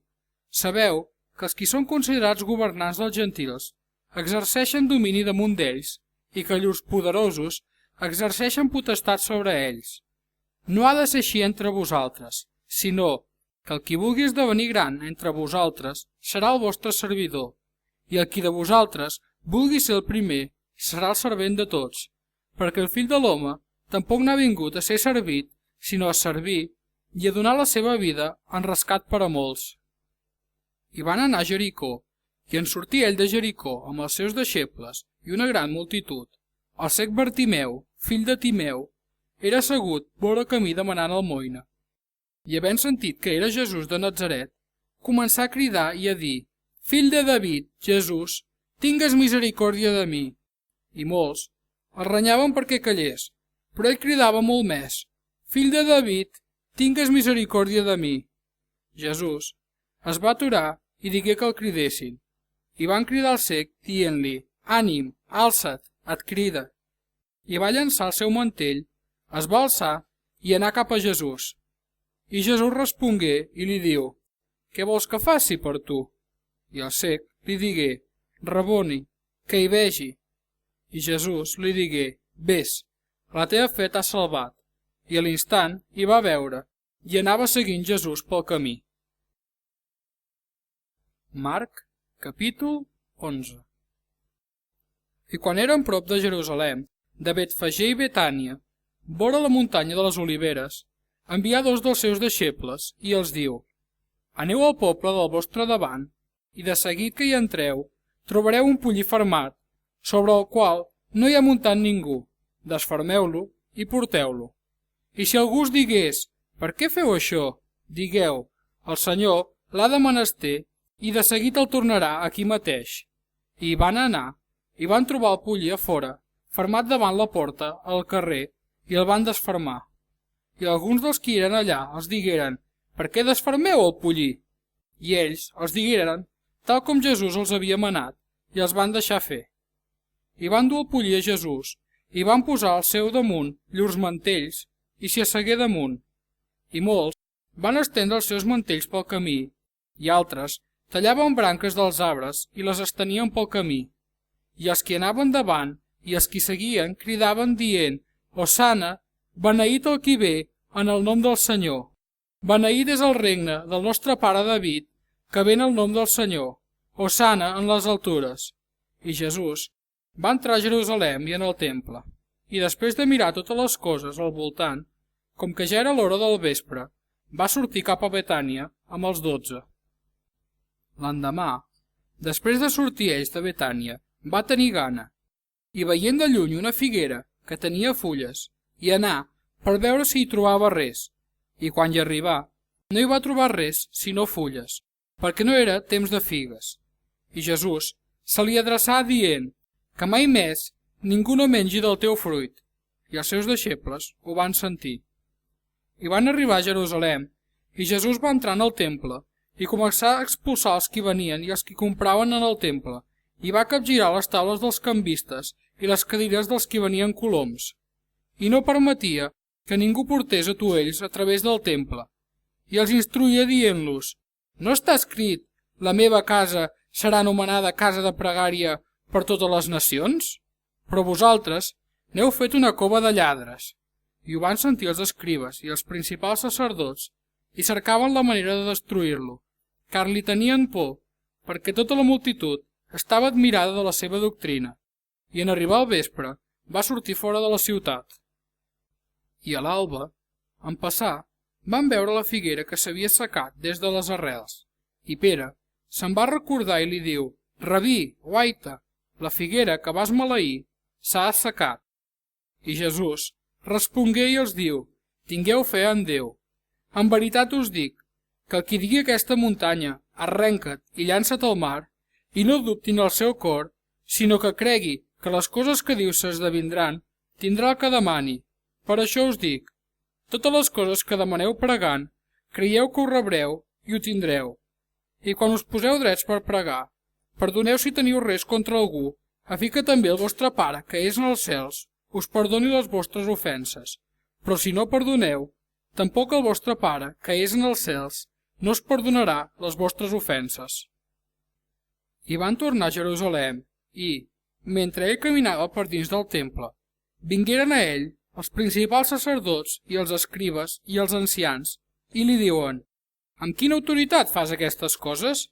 «Sabeu que els qui són considerats governants dels gentils exerceixen domini damunt d'ells i que llurs poderosos exerceixen potestat sobre ells. No ha de ser així entre vosaltres, sinó que el qui vulgui esdevenir gran entre vosaltres serà el vostre servidor, i el qui de vosaltres vulgui ser el primer serà el servent de tots, perquè el Fill de l'home tampoc n'ha vingut a ser servit, sinó a servir i a donar la seva vida en rescat per a molts». I van anar a Jericó, i en sortir ell de Jericó amb els seus deixebles i una gran multitud, el cec Bartimeu, fill de Timeu, era assegut vora camí demanant almoina. I havent sentit que era Jesús de Natzaret, començà a cridar i a dir: «Fill de David, Jesús, tingues misericòrdia de mi». I molts el renyaven perquè callés, però ell cridava molt més: «Fill de David, tingues misericòrdia de mi». Jesús es va aturar i digué que el cridessin. I van cridar al cec, dient-li: «Ànim, alça't, et crida». I va llançar el seu mantell, es va alçar i anar cap a Jesús. I Jesús respongué i li diu: «Què vols que faci per tu?» I el cec li digué: «Raboni, que hi vegi». I Jesús li digué: «Ves, la teva fe t'ha salvat». I a l'instant hi va veure, i anava seguint Jesús pel camí. Marc, capítol 11. I quan eren prop de Jerusalem, de Betfagé i Betània, vora la muntanya de les Oliveres, envià 2 dels seus deixebles i els diu: «Aneu al poble del vostre davant, i de seguit que hi entreu, trobareu un pollí fermat, sobre el qual no hi ha muntat ningú. Desfermeu-lo i porteu-lo. I si algú us digués: per què feu això? Digueu: el Senyor l'ha de menester, i de seguit el tornarà aquí mateix». I van anar, i van trobar el pollí a fora, fermat davant la porta, al carrer, i el van desfermar. I alguns dels qui eren allà els digueren: per què desfermeu el pollí? I ells els digueren tal com Jesús els havia manat, i els van deixar fer. I van dur el pollí a Jesús, i van posar al seu damunt llurs mantells, i s'hi assegué damunt. I molts van estendre els seus mantells pel camí, i altres tallaven branques dels arbres i les estenien pel camí. I els qui anaven davant i els qui seguien cridaven dient: «Hosana, beneït el qui ve en el nom del Senyor. Beneït és el regne del nostre pare David, que ve en el nom del Senyor. Hosana en les altures». I Jesús va entrar a Jerusalem i en el temple, i després de mirar totes les coses al voltant, com que ja era l'hora del vespre, va sortir cap a Betània amb els 12. L'endemà, després de sortir ells de Betània, va tenir gana, i veient de lluny una figuera que tenia fulles, hi anà per veure si hi trobava res, i quan hi arribà, no hi va trobar res sinó fulles, perquè no era temps de figues. I Jesús se li adreçà dient que mai més ningú no mengi del teu fruit, i els seus deixebles ho van sentir. I van arribar a Jerusalem, i Jesús va entrar en el temple, i començà a expulsar els qui venien i els qui compraven en el temple, i va capgirar les taules dels cambistes i les cadires dels qui venien coloms, i no permetia que ningú portés atuells a través del temple, i els instruïa dient-los: «No està escrit, la meva casa serà anomenada casa de pregària per totes les nacions? Però vosaltres n'heu fet una cova de lladres». I ho van sentir els escribes i els principals sacerdots, i cercaven la manera de destruir-lo, car li tenien por, perquè tota la multitud estava admirada de la seva doctrina, i en arribar al vespre va sortir fora de la ciutat. I a l'alba, en passar, van veure la figuera que s'havia assecat des de les arrels, i Pere se'n va recordar i li diu: «Rabí, guaita, la figuera que vas maleir s'ha assecat». I Jesús respongué i els diu: «Tingueu fe en Déu. En veritat us dic que el qui digui aquesta muntanya, arrenca't i llança't al mar, i no dubti en el seu cor, sinó que cregui que les coses que diu s'esdevindran, tindrà el que demani. Per això us dic, totes les coses que demaneu pregant, creieu que ho rebreu i ho tindreu. I quan us poseu drets per pregar, perdoneu si teniu res contra algú, a fi que també el vostre Pare, que és en els cels, us perdoni les vostres ofenses. Però si no perdoneu, tampoc el vostre Pare, que és en els cels, no us perdonarà les vostres ofenses. I van tornar a Jerusalem, i, mentre ell caminava per dins del temple, vingueren a ell els principals sacerdots i els escribes i els ancians, i li diuen: «Amb quina autoritat fas aquestes coses?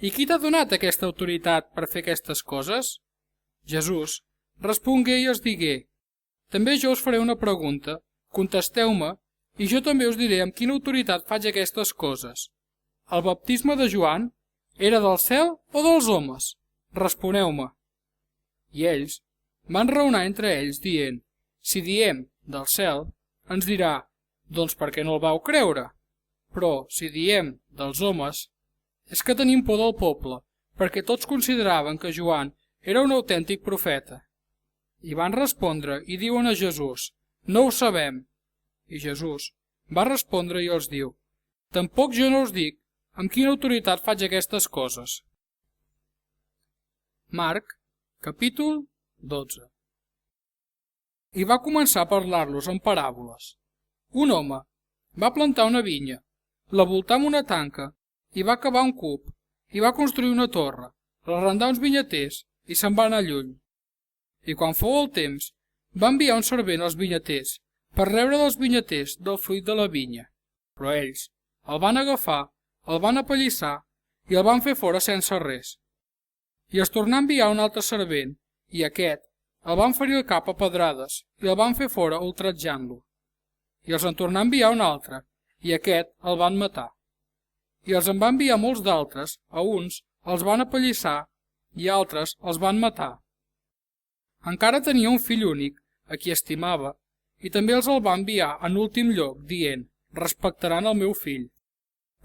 I qui t'ha donat aquesta autoritat per fer aquestes coses?» Jesús respongué i els digué: «També jo us faré una pregunta, contesteu-me, i jo també us diré amb quina autoritat faig aquestes coses. El baptisme de Joan era del cel o dels homes? Responeu-me». I ells van raonar entre ells dient: «Si diem del cel, ens dirà: doncs per què no el vau creure? Però si diem dels homes, és que tenim por del poble, perquè tots consideraven que Joan era un autèntic profeta». I van respondre i diuen a Jesús: «No ho sabem». I Jesús va respondre i els diu: «Tampoc jo no us dic amb quina autoritat faig aquestes coses». Marc, capítol 12. I va començar a parlar-los en paràboles. Un home va plantar una vinya, la voltà amb una tanca, i va cavar un cub, i va construir una torre, l'arrendà uns vinyaters i se'n va anar lluny. I quan fou el temps, va enviar un servent als vinyaters per rebre dels vinyaters del fruit de la vinya. Però ells el van agafar, el van apallissar i el van fer fora sense res. I els tornà a enviar un altre servent, i aquest el van ferir el cap a pedrades i el van fer fora ultratjant-lo. I els en tornà a enviar un altre, i aquest el van matar. I els en va enviar molts d'altres, a uns els van apallissar i altres els van matar. Encara tenia un fill únic, a qui estimava, i també els el va enviar en últim lloc, dient: respectaran el meu fill.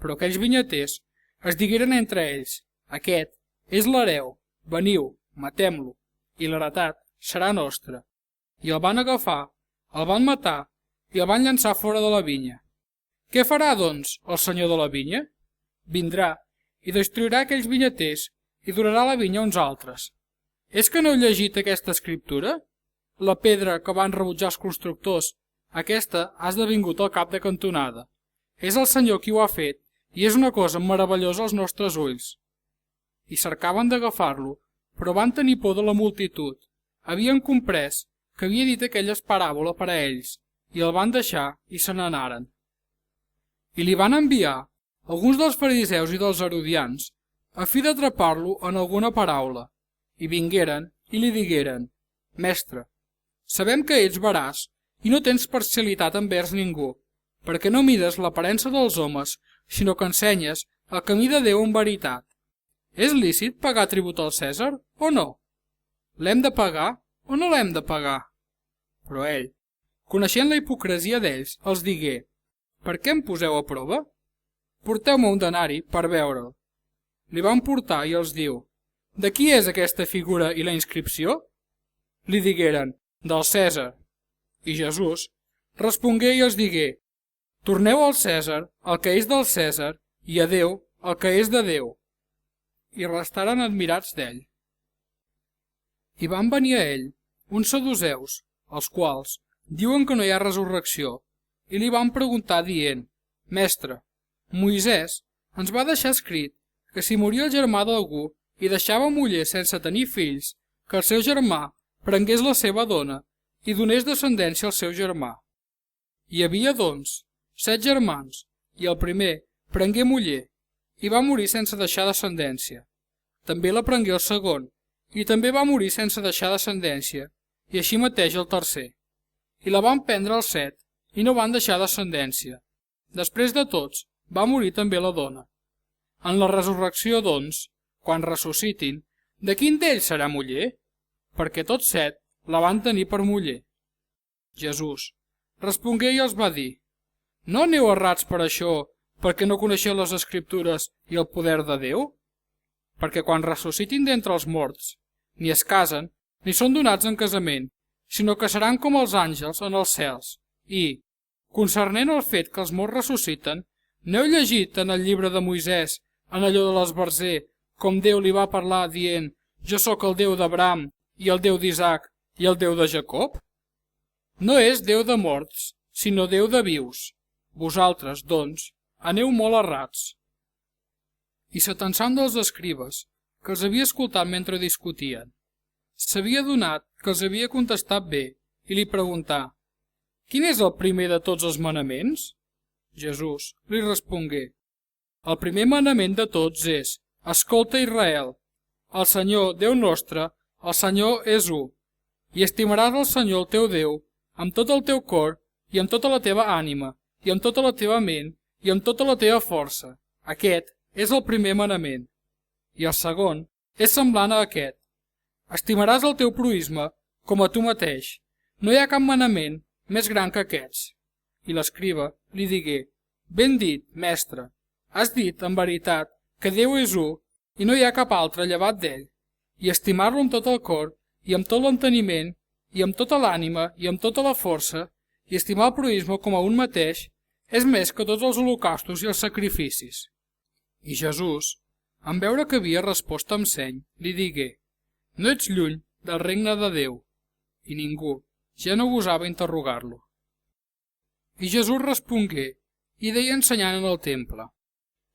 Però aquells vinyaters es digueren entre ells: aquest és l'hereu, veniu, matem-lo, i l'heretat serà nostra. I el van agafar, el van matar i el van llançar fora de la vinya. Què farà, doncs, el senyor de la vinya? Vindrà i destruirà aquells vinyaters i donarà la vinya a uns altres. És que no heu llegit aquesta escriptura? La pedra que van rebutjar els constructors, aquesta ha esdevingut el cap de cantonada. És el Senyor qui ho ha fet, i és una cosa meravellosa als nostres ulls. I cercaven d'agafar-lo, però van tenir por de la multitud. Havien comprès que havia dit aquelles paràboles per a ells, i el van deixar i se n'anaren. I li van enviar alguns dels fariseus i dels herodians, a fi d'atrapar-lo en alguna paraula, i vingueren i li digueren: Mestre, sabem que ets veraç i no tens parcialitat envers ningú, perquè no mires l'aparença dels homes, sinó que ensenyes el camí de Déu en veritat. És lícit pagar tribut al Cèsar o no? L'hem de pagar o no l'hem de pagar? Però ell, coneixent la hipocresia d'ells, els digué: per què em poseu a prova? Porteu-me un denari per veure'l. Li van portar i els diu: de qui és aquesta figura i la inscripció? Li digueren: del Cèsar. I Jesús respongué i els digué: torneu al Cèsar el que és del Cèsar i a Déu el que és de Déu. I restaren admirats d'ell. I van venir a ell uns saduceus, els quals diuen que no hi ha resurrecció, i li van preguntar dient: mestre, Moisès ens va deixar escrit que si moria el germà d'algú i deixava muller sense tenir fills, que el seu germà prengués la seva dona i donés descendència al seu germà. Hi havia, doncs, 7 germans, i el primer prengué muller i va morir sense deixar descendència. També la prengué el segon, i també va morir sense deixar descendència, i així mateix el tercer. I la van prendre els 7, i no van deixar descendència. Després de tots, va morir també la dona. En la resurrecció, doncs, quan ressuscitin, de quin d'ells serà muller? Perquè tots 7 la van tenir per muller. Jesús respongué i els va dir: no aneu errats per això, perquè no coneixeu les Escriptures i el poder de Déu? Perquè quan ressuscitin d'entre els morts, ni es casen, ni són donats en casament, sinó que seran com els àngels en els cels. I, concernent el fet que els morts ressusciten, n'heu llegit en el llibre de Moisès, en allò de l'esbarzer, com Déu li va parlar dient: jo sóc el Déu d'Abraham, i el Déu d'Isaac, i el Déu de Jacob? No és Déu de morts, sinó Déu de vius. Vosaltres, doncs, aneu molt errats. I s'atensant dels escribes, que els havia escoltat mentre discutien, s'havia donat que els havia contestat bé, i li preguntà: quin és el primer de tots els manaments? Jesús li respongué: el primer manament de tots és: escolta, Israel, el Senyor, Déu nostre, el Senyor és u, i estimaràs el Senyor el teu Déu amb tot el teu cor, i amb tota la teva ànima, i amb tota la teva ment, i amb tota la teva força. Aquest és el primer manament. I el segon és semblant a aquest: estimaràs el teu proïsme com a tu mateix. No hi ha cap manament més gran que aquests. I l'escriba li digué: ben dit, mestre, has dit, en veritat, que Déu és u, i no hi ha cap altre llevat d'ell, i estimar-lo amb tot el cor, i amb tot l'enteniment, i amb tota l'ànima, i amb tota la força, i estimar el proïsme com a un mateix, és més que tots els holocaustos i els sacrificis. I Jesús, en veure que havia respost amb seny, li digué: no ets lluny del regne de Déu. I ningú ja no gosava interrogar-lo. I Jesús respongué, i deia ensenyant en el temple: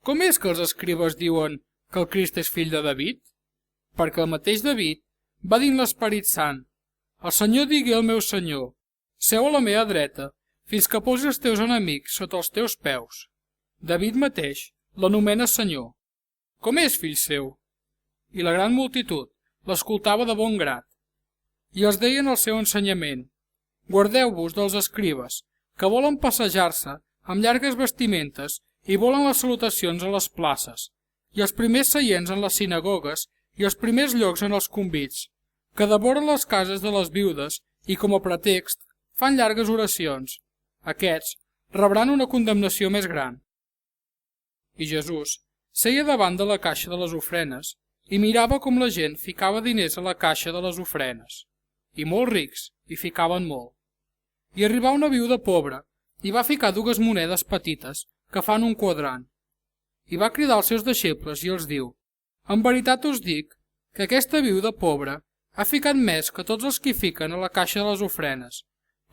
com és que els escribes diuen que el Crist és fill de David? Perquè el mateix David va dir en l'Esperit Sant: el Senyor digué al meu Senyor: seu a la meva dreta, fins que posi els teus enemics sota els teus peus. David mateix l'anomena Senyor. Com és fill seu? I la gran multitud l'escoltava de bon grat. I els deien el seu ensenyament: guardeu-vos dels escribes, que volen passejar-se amb llargues vestimentes i volen les salutacions a les places, i els primers seients en les sinagogues i els primers llocs en els convits, que devoren les cases de les viudes i, com a pretext, fan llargues oracions. Aquests rebran una condemnació més gran. I Jesús seia davant de la caixa de les ofrenes i mirava com la gent ficava diners a la caixa de les ofrenes, i molts rics hi ficaven molt. I arribà una viuda pobra i va ficar 2 monedes petites que fan un quadrant. I va cridar als seus deixebles i els diu: en veritat us dic que aquesta viuda pobra ha ficat més que tots els que fiquen a la caixa de les ofrenes,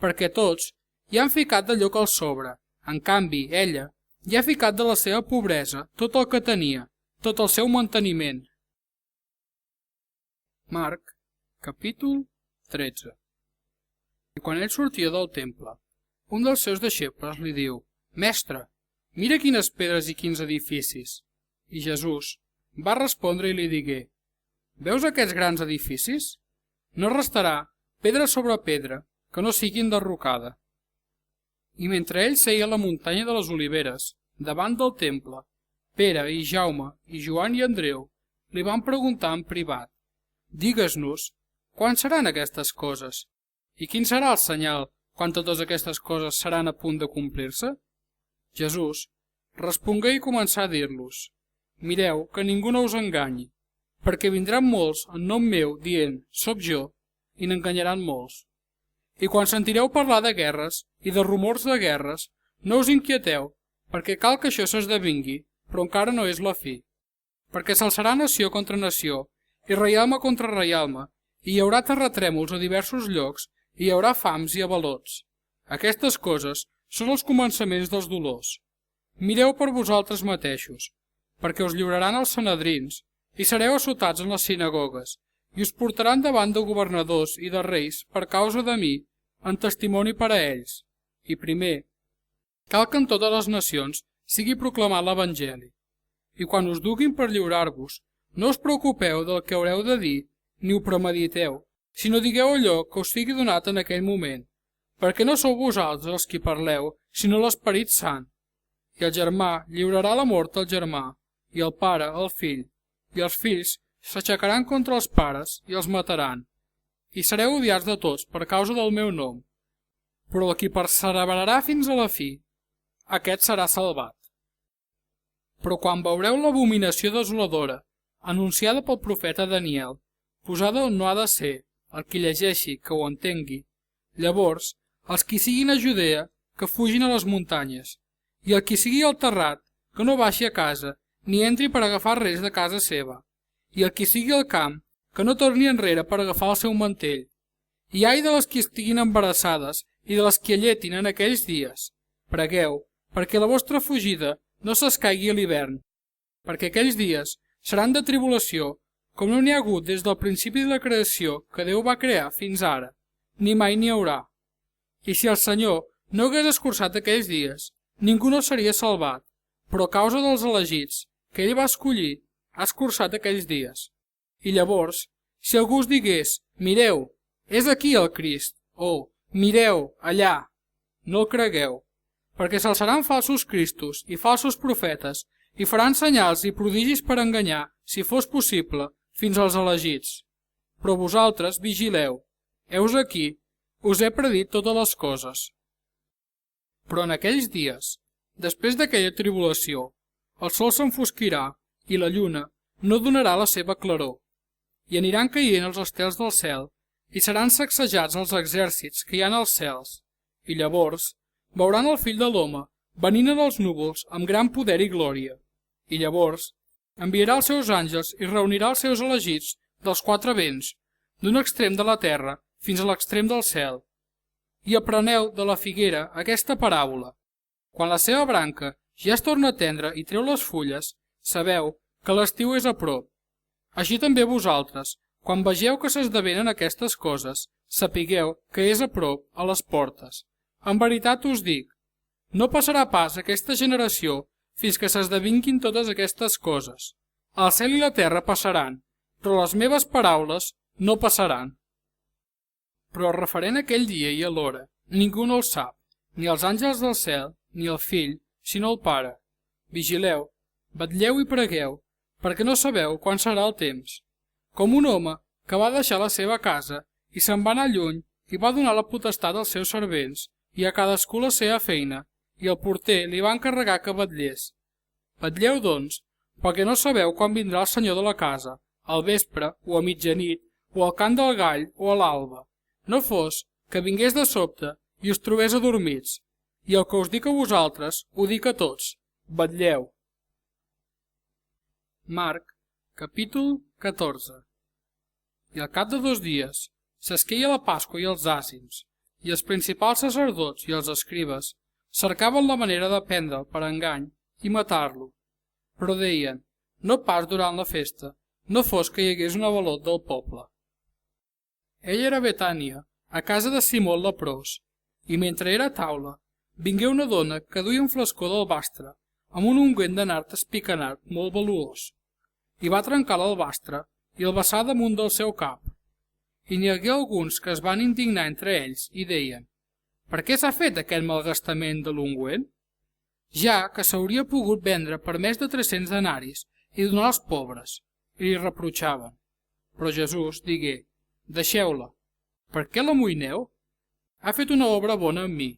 perquè tots hi han ficat d'allò que els sobra. En canvi, ella hi ha ficat de la seva pobresa tot el que tenia, tot el seu manteniment. Marc, capítol 13. I quan ell sortia del temple, un dels seus deixebles li diu: mestre, mira quines pedres i quins edificis. I Jesús va respondre i li digué: veus aquests grans edificis? No restarà pedra sobre pedra que no sigui enderrocada. I mentre ell seia a la muntanya de les Oliveres, davant del temple, Pere i Jaume i Joan i Andreu li van preguntar en privat: «Digues-nos, quan seran aquestes coses? I quin serà el senyal quan totes aquestes coses seran a punt de complir-se?» Jesús respongué i començà a dir-los: «Mireu que ningú no us enganyi, perquè vindran molts en nom meu dient, soc jo, i n'enganyaran molts. I quan sentireu parlar de guerres i de rumors de guerres, no us inquieteu, perquè cal que això s'esdevingui, però encara no és la fi. Perquè s'alçarà nació contra nació, i reialme contra reialme, i hi haurà terratrèmols a diversos llocs, i hi haurà fams i avalots. Aquestes coses són els començaments dels dolors. Mireu per vosaltres mateixos, perquè us lliuraran als sanedrins, i sereu assotats en les sinagogues, i us portaran davant de governadors i de reis per causa de mi, en testimoni per a ells. I primer, cal que en totes les nacions sigui proclamat l'Evangeli. I quan us duguin per lliurar-vos, no us preocupeu del que haureu de dir, ni ho premediteu, sinó digueu allò que us sigui donat en aquell moment, perquè no sou vosaltres els qui parleu, sinó l'Esperit Sant. I el germà lliurarà la mort al germà, i el pare al fill, i els fills s'aixecaran contra els pares i els mataran. I sereu odiats de tots per causa del meu nom. Però el qui perseverarà fins a la fi, aquest serà salvat. Però quan veureu l'abominació desoladora, anunciada pel profeta Daniel, posada on no ha de ser, el qui llegeixi que ho entengui, llavors, els qui siguin a Judea, que fugin a les muntanyes, i el qui sigui al terrat, que no baixi a casa, ni entri per agafar res de casa seva, i el qui sigui al camp, que no torni enrere per agafar el seu mantell. I ai de les que estiguin embarassades i de les que alletin en aquells dies. Pregueu, perquè la vostra fugida no s'escaigui a l'hivern, perquè aquells dies seran de tribulació, com no n'hi ha hagut des del principi de la creació que Déu va crear fins ara, ni mai n'hi haurà. I si el Senyor no hagués escurçat aquells dies, ningú no seria salvat, però a causa dels elegits, que ell va escollir, ha escurçat aquells dies. I llavors, si algú us digués, mireu, és aquí el Crist, o mireu, allà, no el cregueu, perquè s'alçaran falsos cristos i falsos profetes, i faran senyals i prodigis per enganyar, si fos possible, fins als elegits. Però vosaltres vigileu, heus aquí, us he predit totes les coses. Però en aquells dies, després d'aquella tribulació, el sol s'enfosquirà i la lluna no donarà la seva claror, i aniran caient els estels del cel, i seran sacsejats els exèrcits que hi ha als cels, i llavors veuran el fill de l'home venint en els núvols amb gran poder i glòria, i llavors enviarà els seus àngels i reunirà els seus elegits dels quatre vents, d'un extrem de la terra fins a l'extrem del cel. I apreneu de la figuera aquesta paràbola. Quan la seva branca ja es torna tendra i treu les fulles, sabeu que l'estiu és a prop. Així també vosaltres, quan vegeu que s'esdevenen aquestes coses, sapigueu que és a prop, a les portes. En veritat us dic, no passarà pas aquesta generació fins que s'esdevinguin totes aquestes coses. El cel i la terra passaran, però les meves paraules no passaran. Però referent a aquell dia i a l'hora, ningú no el sap, ni els àngels del cel, ni el fill, sinó el Pare. Vigileu, vetlleu i pregueu, perquè no sabeu quan serà el temps. Com un home que va deixar la seva casa i se'n va anar lluny i va donar la potestat als seus servents i a cadascú la seva feina, i el porter li va encarregar que vetllés. Vetlleu, doncs, perquè no sabeu quan vindrà el senyor de la casa, al vespre o a mitjanit, o al cant del gall o a l'alba. No fos que vingués de sobte i us trobés adormits, i el que us dic a vosaltres ho dic a tots, vetlleu. Marc, capítol 14. I al cap de 2 dies s'esqueia la Pasqua i els àcims, i els principals sacerdots i els escribes cercaven la manera de prendre'l per engany i matar-lo, però deien, no pas durant la festa, no fos que hi hagués un avalot del poble. Ell era a Betània, a casa de Simó el leprós, i mentre era a taula, vingué una dona que duia un flascó d'albastre amb un ungüent de nard espicanat molt valuós, i va trencar l'albastre i el vessà damunt del seu cap. I n'hi hagué alguns que es van indignar entre ells i deien, Per què s'ha fet aquest malgastament de l'ungüent? Ja que s'hauria pogut vendre per més de 300 denaris i donar als pobres, i li reprotxaven. Però Jesús digué: deixeu-la. Per què l'amoïneu? Ha fet una obra bona amb mi,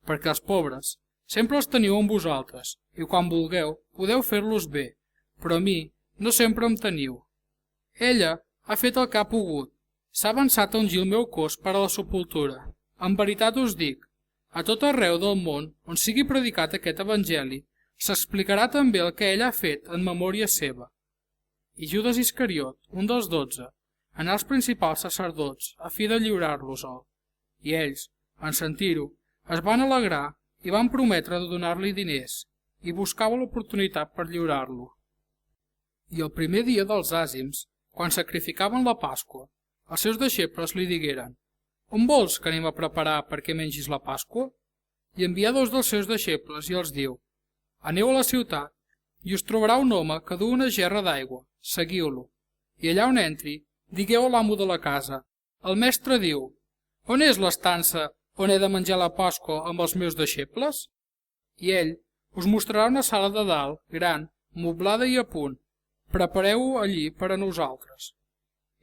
perquè els pobres sempre els teniu amb vosaltres, i quan vulgueu podeu fer-los bé, però a mi no sempre em teniu. Ella ha fet el que ha pogut, s'ha avançat a ungir el meu cos per a la sepultura. En veritat us dic, a tot arreu del món on sigui predicat aquest evangeli, s'explicarà també el que ella ha fet en memòria seva. I Judas Iscariot, un dels 12, anà als principals sacerdots a fi de lliurar-los-el. I ells, en sentir-ho, es van alegrar i van prometre de donar-li diners, i buscava l'oportunitat per lliurar-lo. I el primer dia dels àzims, quan sacrificaven la Pasqua, els seus deixebles li digueren: on vols que anem a preparar perquè mengis la Pasqua? I envià 2 dels seus deixebles i els diu: aneu a la ciutat, i us trobarà un home que du una gerra d'aigua, seguiu-lo. I allà on entri, digueu a l'amo de la casa: el mestre diu, on és l'estança on he de menjar la Pasqua amb els meus deixebles? I ell us mostrarà una sala de dalt, gran, moblada i a punt. Prepareu-ho allí per a nosaltres.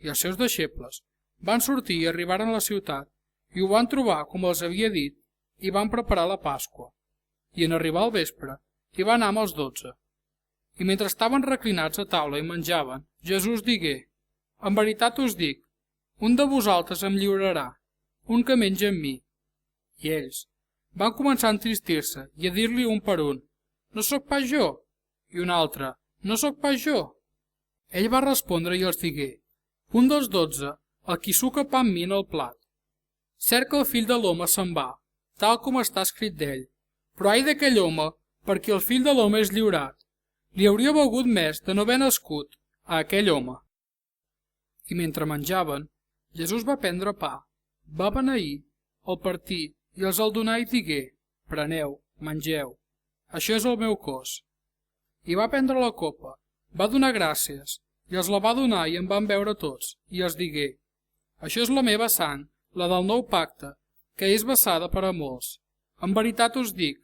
I els seus deixebles van sortir i arribaren a la ciutat, i ho van trobar com els havia dit, i van preparar la Pasqua. I en arribar al vespre, hi va anar amb els 12. I mentre estaven reclinats a taula i menjaven, Jesús digué: en veritat us dic, un de vosaltres em lliurarà, un que menja amb mi. I ells van començar a entristir-se i a dir-li un per un: no sóc pas jo? I un altre: no sóc pas jo? Ell va respondre i els digué: un dels 12, el qui suca pa amb mi en el plat. Cert que el fill de l'home se'n va, tal com està escrit d'ell, però ai d'aquell home per qui el fill de l'home és lliurat. Li hauria valgut més de no haver nascut a aquell home. I mentre menjaven, Jesús va prendre pa, va beneir, el partí i els el donà i digué: preneu, mengeu, això és el meu cos. I va prendre la copa, va donar gràcies, i els la va donar i en van beure tots, i els digué: això és la meva sang, la del nou pacte, que és vessada per a molts. En veritat us dic,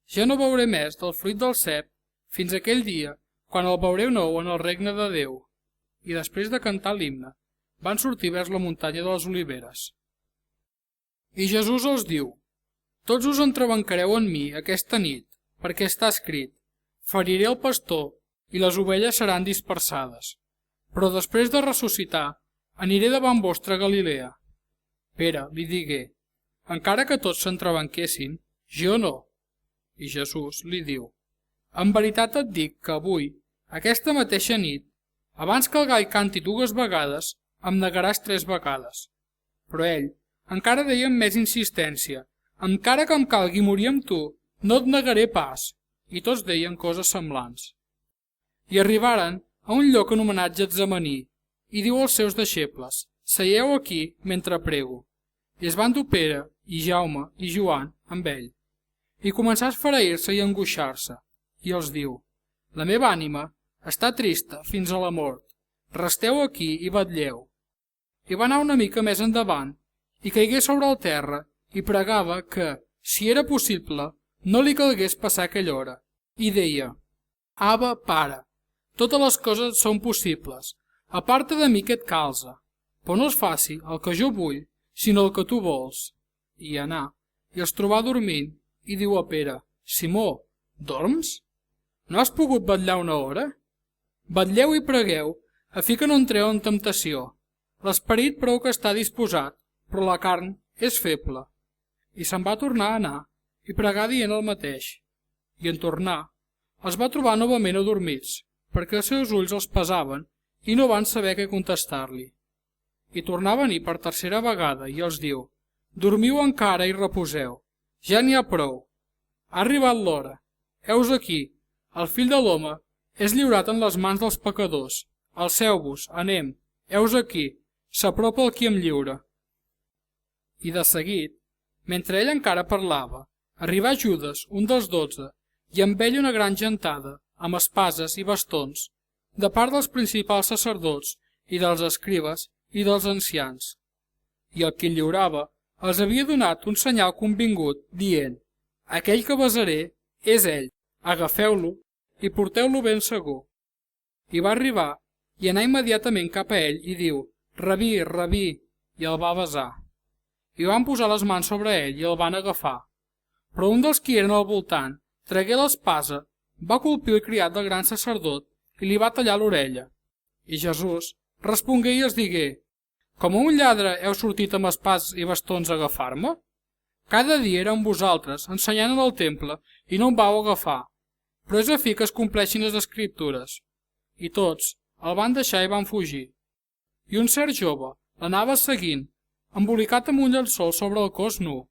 ja no beuré més del fruit del cep fins aquell dia, quan el veureu nou en el regne de Déu. I després de cantar l'himne, van sortir vers la muntanya de les Oliveres. I Jesús els diu: tots us entrebancareu en mi aquesta nit, perquè està escrit: feriré el pastor i les ovelles seran dispersades. Però després de ressuscitar, aniré davant vostre a Galilea. Pere li digué: encara que tots s'entrebanquessin, jo no. I Jesús li diu: en veritat et dic que avui, aquesta mateixa nit, abans que el gall canti 2 vegades, em negaràs 3 vegades. Però ell encara deia amb més insistència: encara que em calgui morir amb tu, no et negaré pas. I tots deien coses semblants. I arribaren a un lloc anomenat Getsemaní, i diu als seus deixebles: seieu aquí mentre prego. I es van dur Pere, i Jaume, i Joan amb ell. I començà a esfereir-se i a angoixar-se, i els diu: la meva ànima està trista fins a la mort. Resteu aquí i vetlleu. I va anar una mica més endavant, i caigué sobre el terra, i pregava que, si era possible, no li calgués passar aquella hora. I deia: Aba, Pare, totes les coses són possibles. Aparta de mi aquest calze, però no es faci el que jo vull, sinó el que tu vols. I anà, i els trobà dormint, i diu a Pere: Simó, dorms? No has pogut vetllar una hora? Vetlleu i pregueu, a fi que no entreu en temptació. L'esperit prou que està disposat, però la carn és feble. I se'n va tornar a anar, i pregar dient el mateix. I en tornar, els va trobar novament adormits, perquè els seus ulls els pesaven i no van saber què contestar-li. I tornà a venir per tercera vegada i els diu: dormiu encara i reposeu, ja n'hi ha prou. Ha arribat l'hora, heus aquí, el fill de l'home és lliurat en les mans dels pecadors. Alceu-vos, anem, heus aquí, s'apropa el qui em lliura. I de seguit, mentre ell encara parlava, arribà Judes, un dels 12, i amb ell una gran gentada, amb espases i bastons, de part dels principals sacerdots i dels escribes i dels ancians. I el qui lliurava els havia donat un senyal convingut, dient: aquell que besaré és ell, agafeu-lo i porteu-lo ben segur. I va arribar i anar immediatament cap a ell i diu: Rabí, Rabí, i el va besar. I van posar les mans sobre ell i el van agafar. Però un dels qui eren al voltant tragué l'espasa, va colpir el criat del gran sacerdot i li va tallar l'orella. I Jesús respongué i els digué: com a un lladre heu sortit amb espases i bastons a agafar-me? Cada dia era amb vosaltres, ensenyant en el temple, i no em vau agafar. Però és a fi que es compleixin les escriptures. I tots el van deixar i van fugir. I un cert jove l'anava seguint, embolicat amb un llençol sobre el cos nu,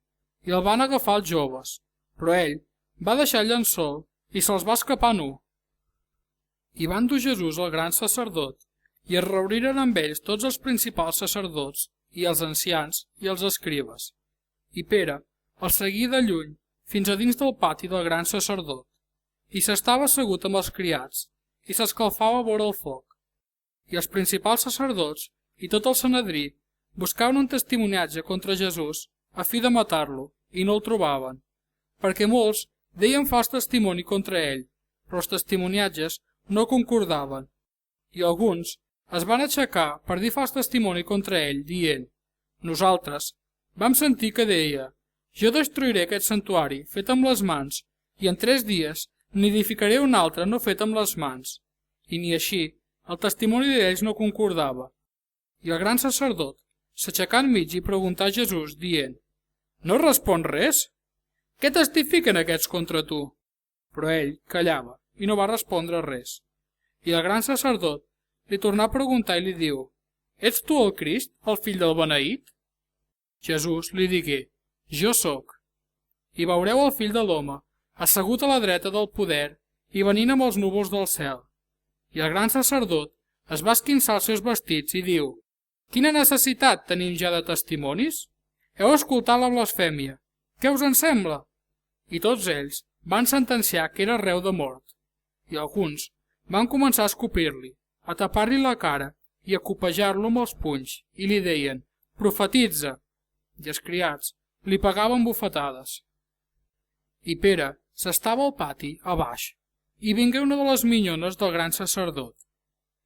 i el van agafar els joves, però ell va deixar el llençol i se'ls va escapar nu. I van dur Jesús al gran sacerdot, i es reuniren amb ells tots els principals sacerdots, i els ancians, i els escribes. I Pere el seguí de lluny fins a dins del pati del gran sacerdot, i s'estava assegut amb els criats, i s'escalfava vora el foc. I els principals sacerdots i tot el Sanedrí buscaven un testimoniatge contra Jesús a fi de matar-lo, i no el trobaven, perquè molts deien fals testimoni contra ell, però els testimoniatges no concordaven, i alguns es van aixecar per dir fals testimoni contra ell, dient: nosaltres vam sentir que deia: jo destruiré aquest santuari fet amb les mans, i en 3 dies n'edificaré un altre no fet amb les mans. I ni així el testimoni d'ells no concordava. I el gran sacerdot s'aixecà enmig i preguntà a Jesús, dient: no respon res? Què testifiquen aquests contra tu? Però ell callava i no va respondre res. I el gran sacerdot li tornà a preguntar i li diu: ets tu el Crist, el fill del beneït? Jesús li digué: jo sóc. I veureu el fill de l'home assegut a la dreta del poder i venint amb els núvols del cel. I el gran sacerdot es va esquinçar els seus vestits i diu: quina necessitat tenim ja de testimonis? Heu escoltat la blasfèmia. Què us en sembla? I tots ells van sentenciar que era arreu de mort. I alguns van començar a escopir-li, a tapar-li la cara i a copejar-lo amb els punys, i li deien: profetitza! I els criats li pegaven bufetades. I Pere s'estava al pati, a baix, i vingué una de les minyones del gran sacerdot.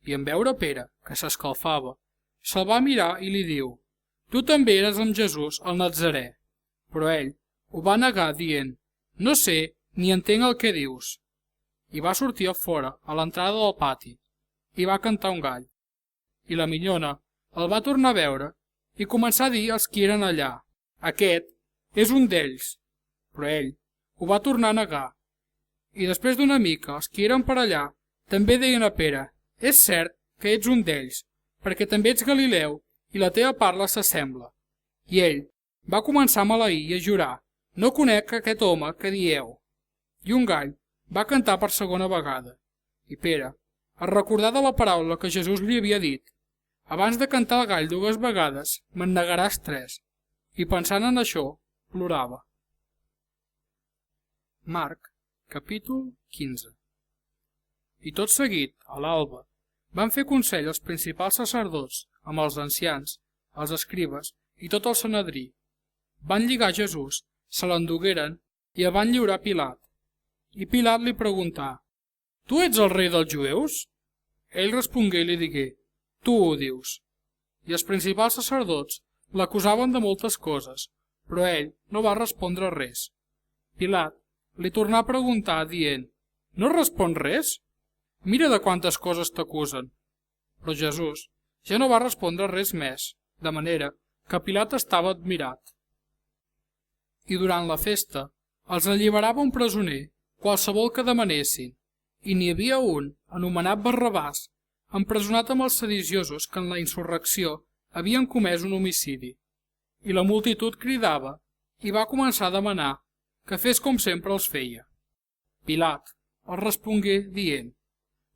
I en veure Pere, que s'escalfava, se'l va mirar i li diu: tu també eres amb Jesús, el Natzarè. Però ell ho va negar, dient: no sé ni entenc el que dius. I va sortir a fora, a l'entrada del pati, i va cantar un gall. I la minyona el va tornar a veure i començà a dir als qui eren allà: aquest és un d'ells. Però ell ho va tornar a negar. I després d'una mica els qui eren per allà també deien a Pere: és cert que ets un d'ells, perquè també ets Galileu i la teva parla s'assembla. I ell va començar a maleir i a jurar: no conec aquest home que dieu. I un gall va cantar per segona vegada. I Pere es recordà de la paraula que Jesús li havia dit: abans de cantar el gall 2 vegades me'n negaràs 3. I pensant en això, plorava. Marc, capítol 15. I tot seguit, a l'alba, van fer consell els principals sacerdots amb els ancians, els escribes i tot el Sanedrí. Van lligar Jesús, se l'endugueren i el van lliurar a Pilat. I Pilat li preguntà: tu ets el rei dels jueus? Ell respongué i li digué: tu ho dius. I els principals sacerdots l'acusaven de moltes coses, però ell no va respondre res. Pilat li tornà a preguntar, dient: no respon res? Mira de quantes coses t'acusen. Però Jesús ja no va respondre res més, de manera que Pilat estava admirat. I durant la festa els alliberava un presoner, qualsevol que demanessin, i n'hi havia un, anomenat Barrabàs, empresonat amb els sediciosos que en la insurrecció havien comès un homicidi. I la multitud cridava i va començar a demanar que fes com sempre els feia. Pilat els respongué dient: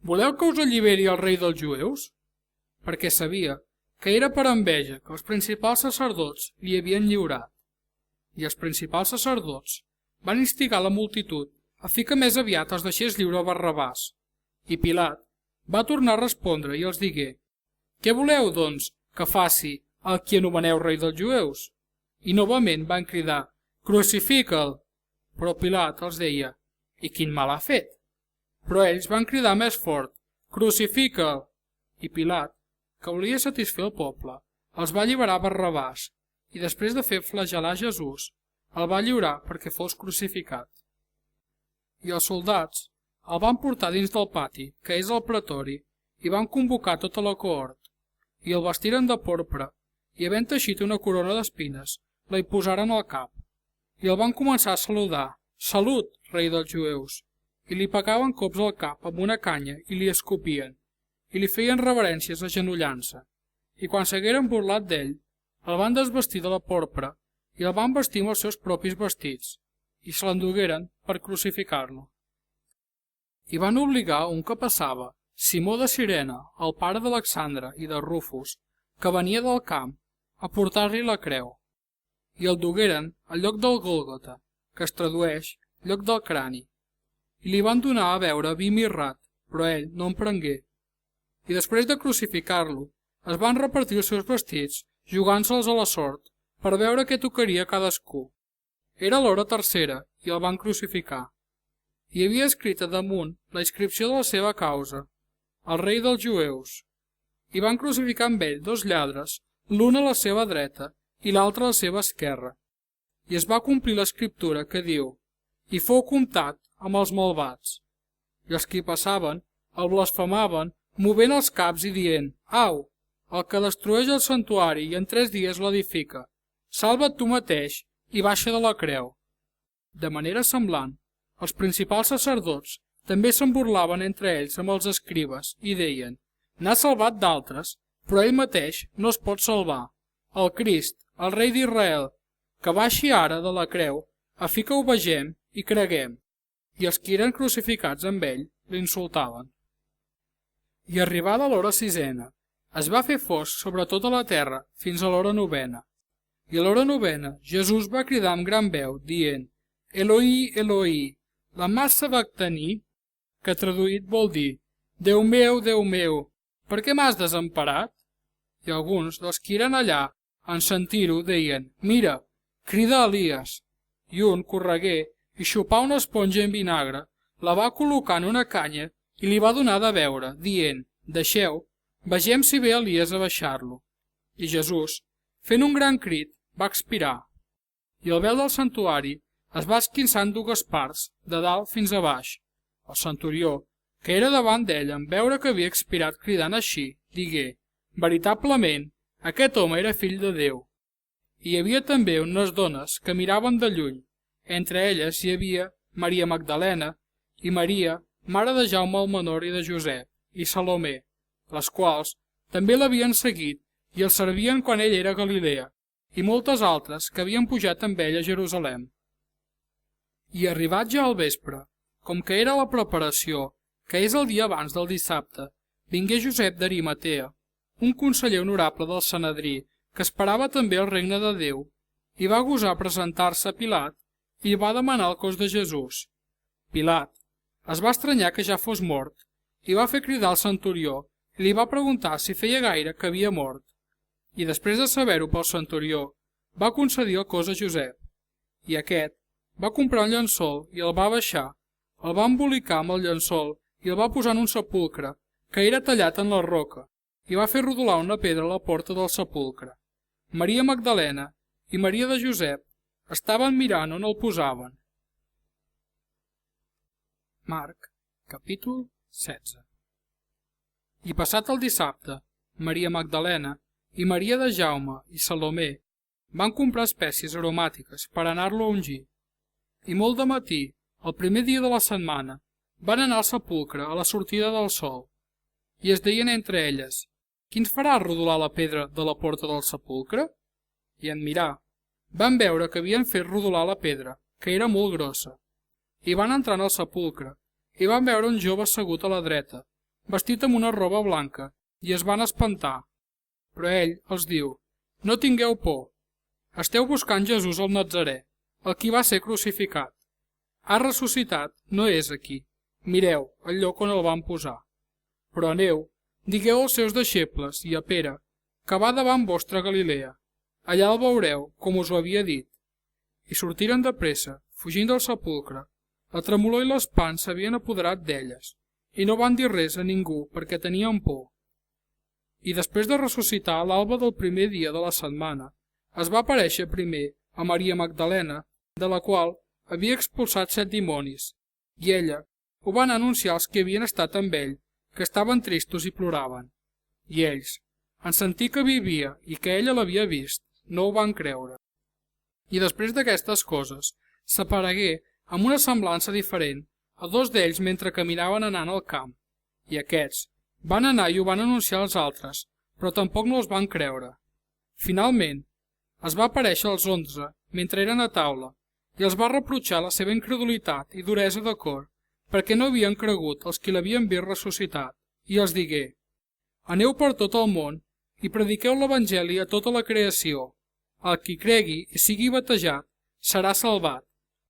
voleu que us alliberi el rei dels jueus? Perquè sabia que era per enveja que els principals sacerdots li havien lliurat. I els principals sacerdots van instigar la multitud a fi que més aviat els deixés lliure Barrabàs. I Pilat va tornar a respondre i els digué: què voleu, doncs, que faci el qui anomeneu rei dels jueus? i novament van cridar «Crucifica'l!». Però Pilat els deia «I quin mal ha fet?». Però ells van cridar més fort «Crucifica'l!». I Pilat, que volia satisfer el poble, els va alliberar Barrabàs i després de fer flagel·lar Jesús, el va lliurar perquè fos crucificat. I els soldats el van portar dins del pati, que és el pretori, i van convocar tota la cohort, i el vestiren de porpra, i havent teixit una corona d'espines, la hi posaren al cap, i el van començar a saludar, «Salut, rei dels jueus!», i li pegaven cops al cap amb una canya i li escopien, i li feien reverències agenollant-se, i quan s'hagueren burlat d'ell, el van desvestir de la porpra i el van vestir amb els seus propis vestits, i se l'endugueren per crucificar-lo. I van obligar un que passava, Simó de Cirene, el pare d'Alexandre i de Rufus, que venia del camp, a portar-li la creu, i el dugueren al lloc del Gòlgota, que es tradueix lloc del crani, i li van donar a beure vi mirrat, però ell no en prengué. I després de crucificar-lo, es van repartir els seus vestits, jugant-se'ls a la sort, per veure què tocaria cadascú. Era l'hora tercera, i el van crucificar. Hi havia escrita damunt la inscripció de la seva causa, el rei dels jueus. I van crucificar amb ell 2 lladres, l'un a la seva dreta i l'altre a la seva esquerra. I es va complir l'escriptura que diu, i fou comptat amb els malvats. I els que hi passaven el blasfemaven, movent els caps i dient, «Au, el que destrueix el santuari i en 3 dies l'edifica, salva't tu mateix i baixa de la creu». De manera semblant, els principals sacerdots també se'n burlaven entre ells amb els escribes i deien, «N'ha salvat d'altres, però ell mateix no es pot salvar. El Crist, el rei d'Israel, que baixi ara de la creu, a fi que ho vegem i creguem». I els que eren crucificats amb ell l'insultaven. I arribada l'hora 6ena, es va fer fosc sobre tota la terra fins a l'hora 9ena. I a l'hora 9ena Jesús va cridar amb gran veu, dient, «Eloi, Eloi, lama sabactani», que traduït vol dir, Déu meu, per què m'has desemparat?» I alguns dels que eren allà, en sentir-ho, deien, «Mira, crida Elies». I un corregué i xupà una esponja en vinagre, la va col·locar en una canya i li va donar de beure, dient, «Deixeu, vegem si ve Elies a baixar-lo». I Jesús, fent un gran crit, va expirar. I el vel del santuari es va esquinçar en 2 parts, de dalt fins a baix. El centurió, que era davant d'ell en veure que havia expirat cridant així, digué, «Veritablement, aquest home era fill de Déu». Hi havia també unes dones que miraven de lluny. Entre elles hi havia Maria Magdalena i Maria, mare de Jaume el Menor i de Josep, i Salomé, les quals també l'havien seguit i el servien quan ell era a Galilea, i moltes altres que havien pujat amb ell a Jerusalem. I arribat ja al vespre, com que era la preparació, que és el dia abans del dissabte, vingué Josep d'Arimatea, un conseller honorable del Sanedrí, que esperava també el regne de Déu, i va gosar presentar-se a Pilat i va demanar el cos de Jesús. Pilat es va estranyar que ja fos mort i va fer cridar al centurió i li va preguntar si feia gaire que havia mort. I després de saber-ho pel centurió, va concedir el cos a Josep. I aquest va comprar un llençol i el va baixar, el va embolicar amb el llençol i el va posar en un sepulcre, que era tallat en la roca, i va fer rodolar una pedra a la porta del sepulcre. Maria Magdalena i Maria de Josep estaven mirant on el posaven. Marc, capítol 16. I passat el dissabte, Maria Magdalena i Maria de Jaume i Salomé van comprar espècies aromàtiques per anar-lo a ungir. I molt de matí, el primer dia de la setmana, van anar al sepulcre a la sortida del sol, i es deien entre elles, «Qui ens farà rodolar la pedra de la porta del sepulcre?» I en mirar, van veure que havien fet rodolar la pedra, que era molt grossa. I van entrar en el sepulcre, i van veure un jove assegut a la dreta, vestit amb una roba blanca, i es van espantar. Però ell els diu, «No tingueu por. Esteu buscant Jesús el Nazarè, el qui va ser crucificat. Ha ressuscitat, no és aquí. Mireu el lloc on el van posar. Però aneu, digueu als seus deixebles i a Pere, que va davant vostre a Galilea. allà el veureu, com us ho havia dit. I sortiren de pressa, fugint del sepulcre. La tremolor i l'espant s'havien apoderat d'elles, i no van dir res a ningú perquè tenien por. I després de ressuscitar a l'alba del primer dia de la setmana, es va aparèixer primer a Maria Magdalena, de la qual havia expulsat 7 dimonis, i ella ho van anunciar als que havien estat amb ell, que estaven tristos i ploraven. I ells, en sentir que vivia i que ella l'havia vist, no ho van creure. I després d'aquestes coses, s'aparegué amb una semblança diferent a 2 d'ells mentre caminaven anant al camp, i aquests van anar i ho van anunciar als altres, però tampoc no els van creure. Finalment, es va aparèixer als 11 mentre eren a taula, i els va reprotxar la seva incredulitat i duresa de cor, perquè no havien cregut els qui l'havien vist ressuscitat, i els digué: Aneu per tot el món i prediqueu l'Evangeli a tota la creació. El qui cregui i sigui batejat serà salvat,